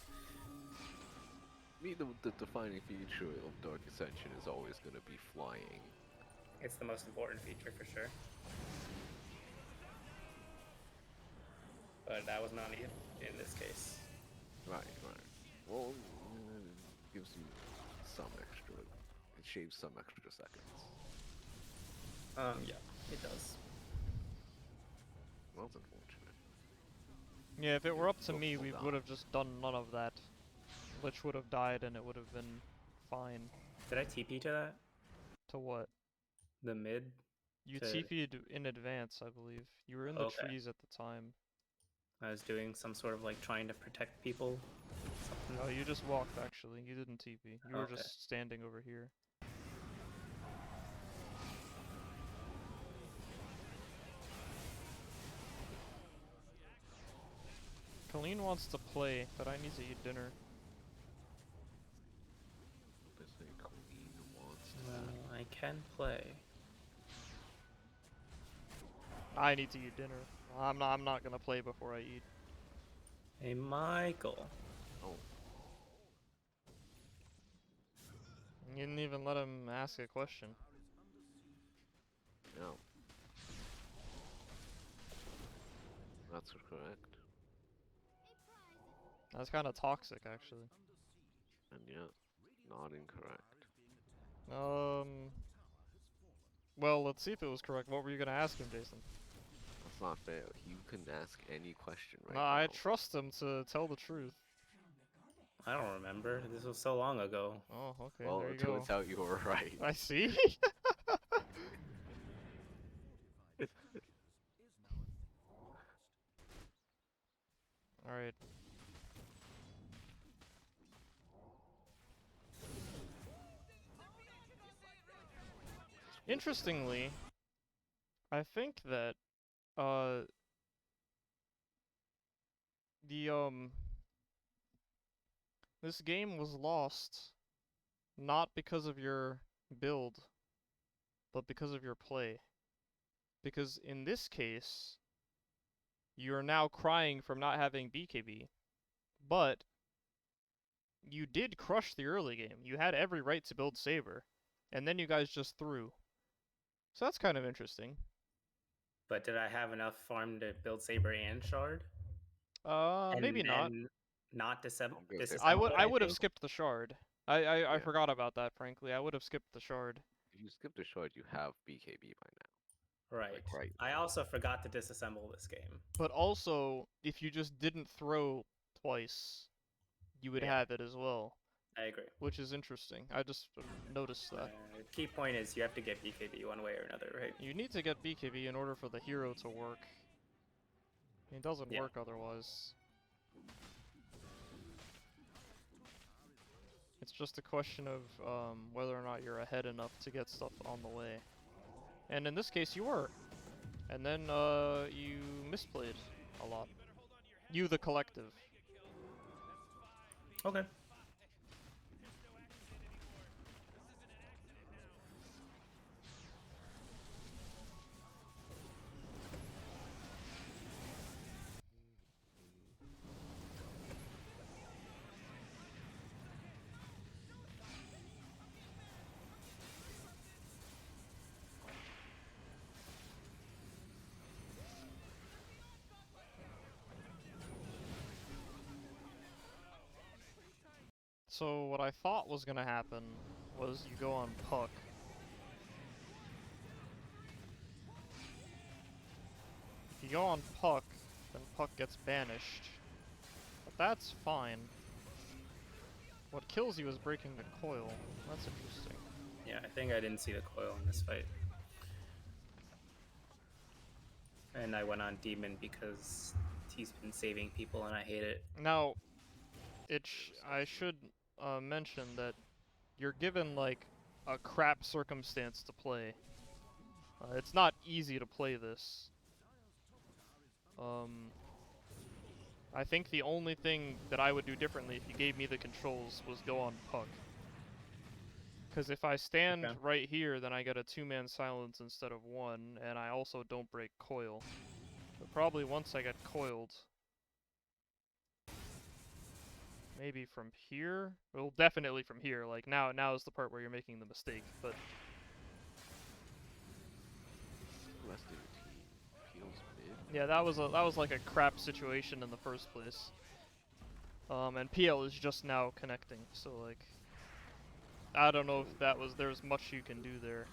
S4: I mean, the defining feature of Dark Ascension is always going to be flying.
S7: It's the most important feature for sure. But that was not needed in this case.
S4: Right. Well, it gives you some extra. It shaves some extra seconds.
S7: Yeah, it does.
S4: Well, that's unfortunate.
S1: Yeah, if it were up to
S4: Both
S1: me,
S4: will
S1: we
S4: die.
S1: would have just done none of that. Lich would have died and it would have been fine.
S7: Did I TP to that?
S1: To what?
S7: The mid?
S1: You
S7: To-
S1: TP'd in advance, I believe. You were in the
S7: Okay.
S1: trees at the time.
S7: I was doing some sort of like trying to protect people. Something.
S1: No, you just walked actually. You didn't TP. You were
S7: Okay.
S1: just standing over here. Colleen wants to play, but I need to eat dinner.
S4: They say Queen wants to.
S7: I can play.
S1: I need to eat dinner. I'm not gonna play before I eat.
S7: Hey, Michael.
S4: Oh,
S1: You didn't even let him ask a question.
S4: no. That's correct.
S1: That's kind of toxic, actually.
S4: And yet, not incorrect.
S1: Well, let's see if it was correct. What were you gonna ask him, Jason?
S4: That's not fair. You can ask any question right
S1: No,
S4: now.
S1: I trust him to tell the truth.
S7: I don't remember. This was so long ago.
S1: Oh, okay,
S4: Well,
S1: there you
S4: it
S1: go.
S4: turns out you were right.
S1: I see. Alright. Interestingly, I think that, uh, this game was lost not because of your build, but because of your play. Because in this case, you're now crying from not having BKB, but you did crush the early game. You had every right to build Saber, and then you guys just threw. So that's kind of interesting.
S7: But did I have enough farm to build Saber and Shard? And
S1: Maybe not.
S7: then not
S4: I'm gonna say
S1: I
S7: disassemble
S1: would
S7: it,
S1: I would have
S7: think?
S1: skipped the shard. I
S4: Yeah.
S1: forgot about that, frankly. I would have skipped the shard.
S4: If you skip the shard, you have BKB by now.
S7: Right.
S4: Like, right.
S7: I also forgot to disassemble this game.
S1: But also, if you just didn't throw twice, you would
S7: Yeah.
S1: have it as well,
S7: I agree.
S1: which is interesting. I just noticed that.
S7: Key point is you have to get BKB one way or another, right?
S1: You need to get BKB in order for the hero to work. It doesn't
S7: Yeah.
S1: work otherwise. It's just a question of whether or not you're ahead enough to get stuff on the way. And in this case, you were. And then you misplayed a lot. You, the collective.
S7: Okay.
S1: So what I thought was gonna happen was you go on Puck. If you go on Puck, then Puck gets banished. But that's fine. What kills you is breaking the coil. That's interesting.
S7: Yeah, I think I didn't see the coil in this fight. And I went on Demon because he's been saving people and I hate it.
S1: Now, I should mention that you're given like a crap circumstance to play. It's not easy to play this. I think the only thing that I would do differently if you gave me the controls was go on Puck. Because if I stand
S7: Okay.
S1: right here, then I get a 2-man silence instead of 1, and I also don't break coil. But probably once I get coiled, maybe from here? Well, definitely from here. Like now is the part where you're making the mistake. But
S4: The rest of the team feels mid.
S1: yeah, that was like a crap situation in the first place. And PL is just now connecting, so like, I don't know if there's much you can do there.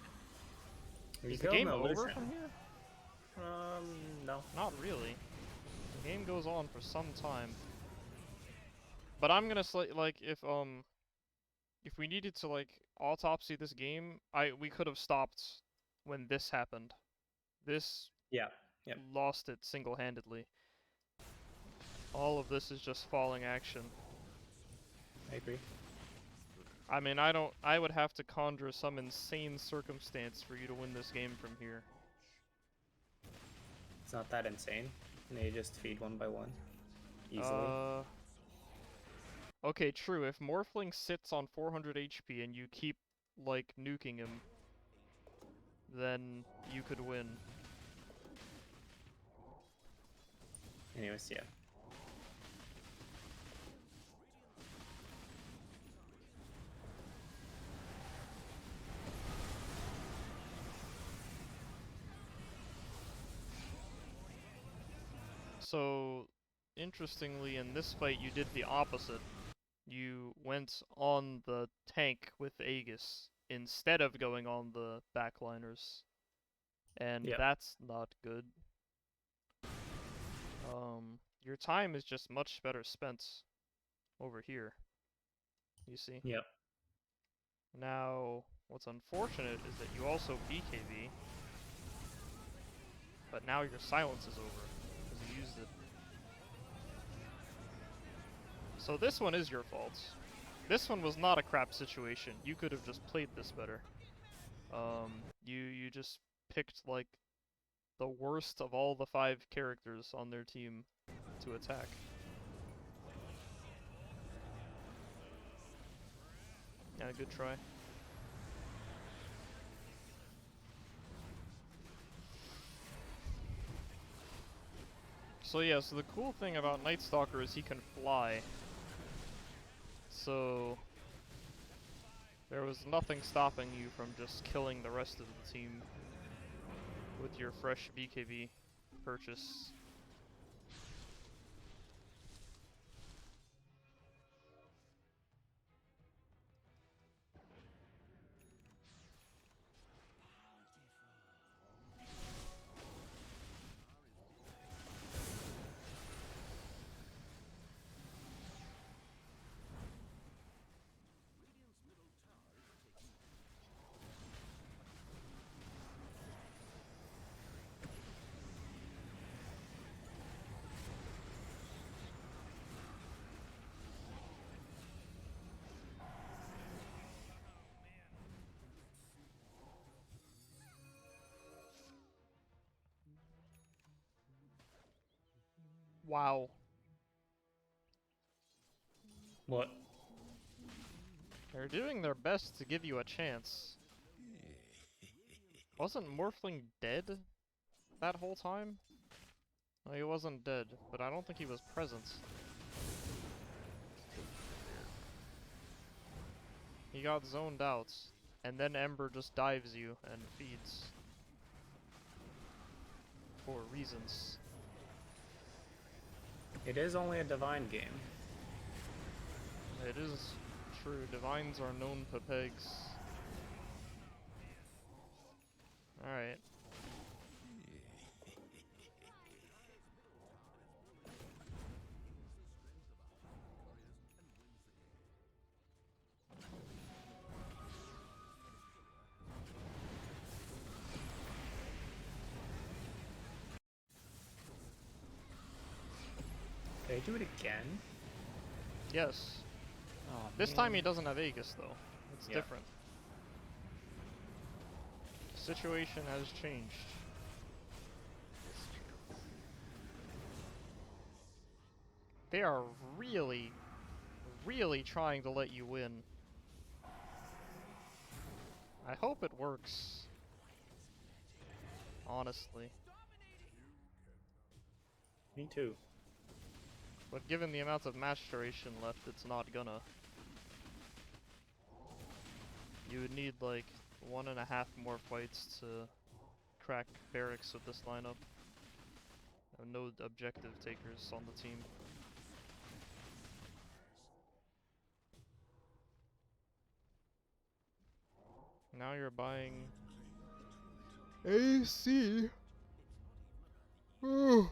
S7: We
S1: Is the
S7: killed
S1: game
S7: him in
S1: over
S7: Lucian.
S1: from here?
S7: No.
S1: Not really. The game goes on for some time. But I'm gonna like if we needed to like autopsy this game, we could have stopped when this happened. This
S7: Yeah. Yep.
S1: lost it single-handedly. All of this is just falling action.
S7: I agree.
S1: I mean, I would have to conjure some insane circumstance for you to win this game from here.
S7: It's not that insane. And they just feed one by one. Easily.
S1: Okay, true. If Morphling sits on 400 HP and you keep, like, nuking him, then you could win.
S7: Anyways, yeah.
S1: So, interestingly, in this fight you did the opposite. You went on the tank with Aegis instead of going on the backliners. And
S7: Yep.
S1: that's not good. Your time is just much better spent over here. You see?
S7: Yep.
S1: Now, what's unfortunate is that you also BKB, but now your silence is over, because you used it. So this one is your fault. This one was not a crap situation. You could have just played this better. You just picked, like, the worst of all the 5 characters on their team to attack. Yeah, good try. So yeah, so the cool thing about Night Stalker is he can fly. So there was nothing stopping you from just killing the rest of the team with your fresh BKB purchase. Wow.
S7: What?
S1: They're doing their best to give you a chance. Wasn't Morphling dead that whole time? No, he wasn't dead, but I don't think he was present. He got zoned out, and then Ember just dives you and feeds. For reasons.
S7: It is only a divine game.
S1: It is true, divines are known pegs. Alright.
S7: Can I do it again?
S1: Yes.
S3: Oh,
S1: This time he
S3: man.
S1: doesn't have Aegis though. It's
S7: Yeah.
S1: different. The situation has changed. They are really, really trying to let you win. I hope it works. Honestly.
S7: Me too.
S1: But given the amount of match duration left, it's not gonna. You would need like 1.5 more fights to crack barracks with this lineup. No objective takers on the team. Now you're buying AC. I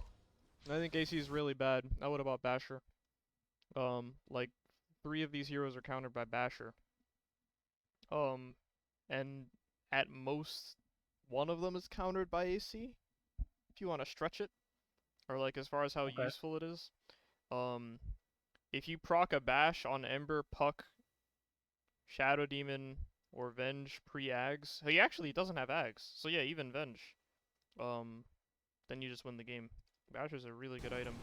S1: think AC is really bad. I would have bought Basher. Like 3 of these heroes are countered by Basher. And at most 1 of them is countered by AC. If you want to stretch it, or like as far as how
S7: Okay.
S1: useful it is. If you proc a bash on Ember, Puck, Shadow Demon, or Venge pre-Ags, he actually doesn't have Ags, so yeah, even Venge. Then you just win the game. Basher's a really good item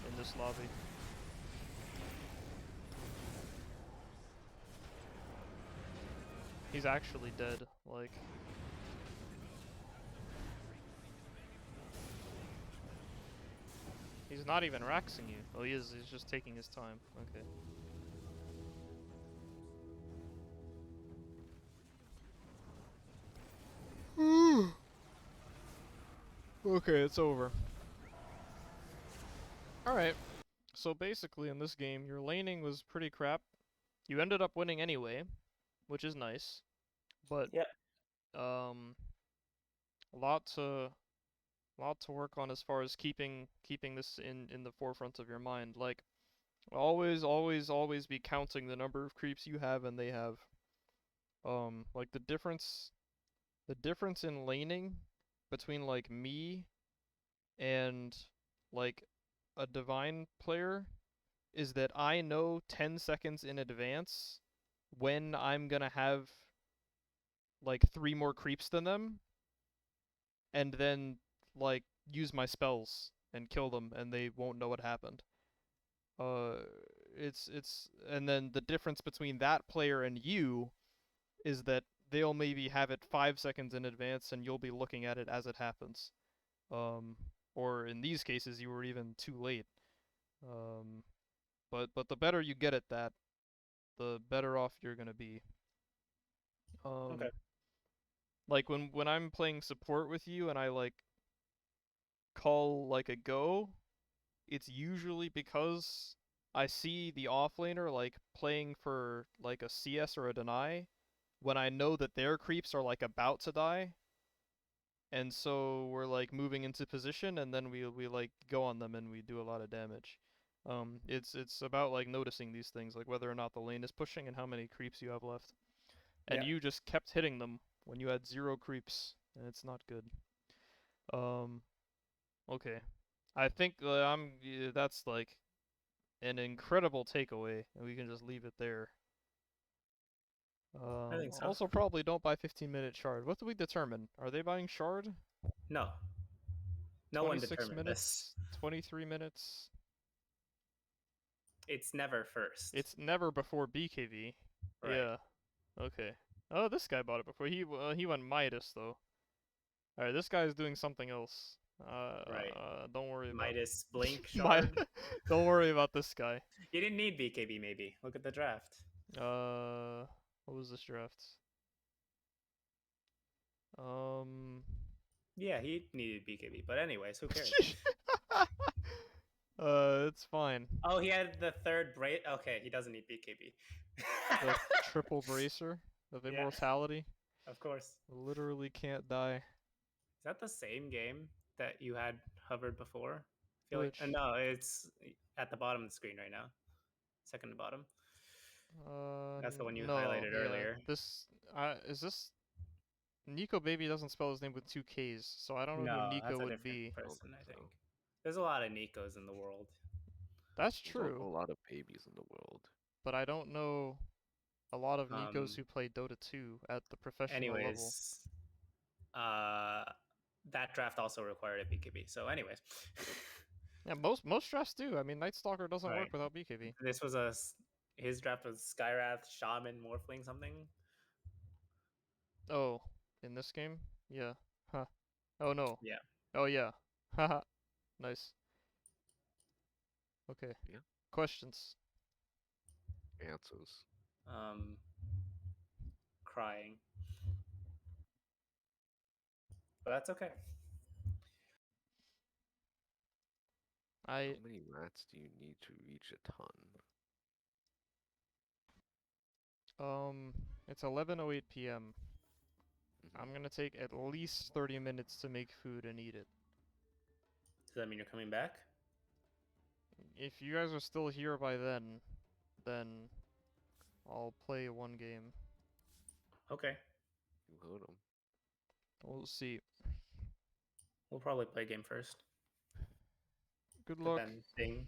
S1: in this lobby. He's actually dead, like. He's not even raxing you. Oh, he is. He's just taking his time. Okay. Okay, it's over. Alright. So basically in this game, your laning was pretty crap. You ended up winning anyway, which is nice. But
S7: Yeah.
S1: um a lot to work on as far as keeping this in the forefront of your mind. Like always be counting the number of creeps you have and they have. Like the difference in laning between like me and like a divine player is that I know 10 seconds in advance when I'm gonna have like 3 more creeps than them, and then like use my spells and kill them, and they won't know what happened. Uh, and then the difference between that player and you is that they'll maybe have it 5 seconds in advance, and you'll be looking at it as it happens. Um, or in these cases, you were even too late. Um, but the better you get at that, the better off you're gonna be.
S7: Okay.
S1: Um, like when I'm playing support with you and I like call like a go, it's usually because I see the offlaner like playing for like a CS or a deny when I know that their creeps are like about to die, and so we're like moving into position and then we like go on them and we do a lot of damage. It's about like noticing these things, like whether or not the lane is pushing and how many creeps you have left. And
S7: Yeah.
S1: you just kept hitting them when you had 0 creeps, and it's not good. Um, okay. I think that's like an incredible takeaway, and we can just leave it there.
S7: I think so.
S1: Also probably don't buy 15-minute shard. What do we determine? Are they buying shard?
S7: No. No one
S1: 26
S7: determined this.
S1: minutes, 23 minutes.
S7: It's never first.
S1: It's never before BKB.
S7: Right.
S1: Yeah. Okay. Oh, this guy bought it before. He went Midas though. All right, this guy's doing something else.
S7: Right.
S1: Don't worry about
S7: Midas Blink
S1: my.
S7: Shard.
S1: Don't worry about this guy.
S7: You didn't need BKB maybe. Look at the draft.
S1: What was this draft? Um,
S7: Yeah, he needed BKB. But anyways, who cares?
S1: it's fine.
S7: Oh, he had the third braid. Okay, he doesn't need BKB.
S1: The triple bracer of
S7: Yeah.
S1: immortality.
S7: Of course.
S1: Literally can't die.
S7: Is that the same game that you had hovered before? I feel
S1: Which?
S7: like no, it's at the bottom of the screen right now. Second to bottom. That's the one you
S1: No,
S7: highlighted
S1: yeah.
S7: earlier.
S1: Is this Nico Baby doesn't spell his name with 2 K's, so I don't know who
S7: No,
S1: Nico
S7: that's a
S1: would
S7: different
S1: be.
S7: person, I
S4: so.
S7: think. There's a lot of Nikos in the world.
S1: That's
S4: There's also
S1: true,
S4: a lot of babies in the world.
S1: but I don't know a lot of Nikos
S7: Um,
S1: who play Dota 2 at the professional level.
S7: anyways, that draft also required a BKB. So, anyways,
S1: Yeah, most drafts do. I mean, Night Stalker doesn't
S7: right.
S1: work without BKB.
S7: This was his draft was Skyrath, Shaman, Morphling, something.
S1: Oh, in this game? Yeah. Huh. Oh no.
S7: Yeah.
S1: Oh yeah. Haha. Nice. Okay.
S4: Yeah.
S1: Questions.
S4: Answers.
S7: Crying, but that's okay.
S4: How many rats do you need to reach a ton?
S1: It's 11:08 p.m. I'm gonna take at least 30 minutes to make food and eat it.
S7: Does that mean you're coming back?
S1: If you guys are still here by then I'll play one game.
S7: Okay.
S4: You heard him.
S1: We'll see.
S7: We'll probably play a game first.
S1: Good
S7: But
S1: luck.
S7: then Thing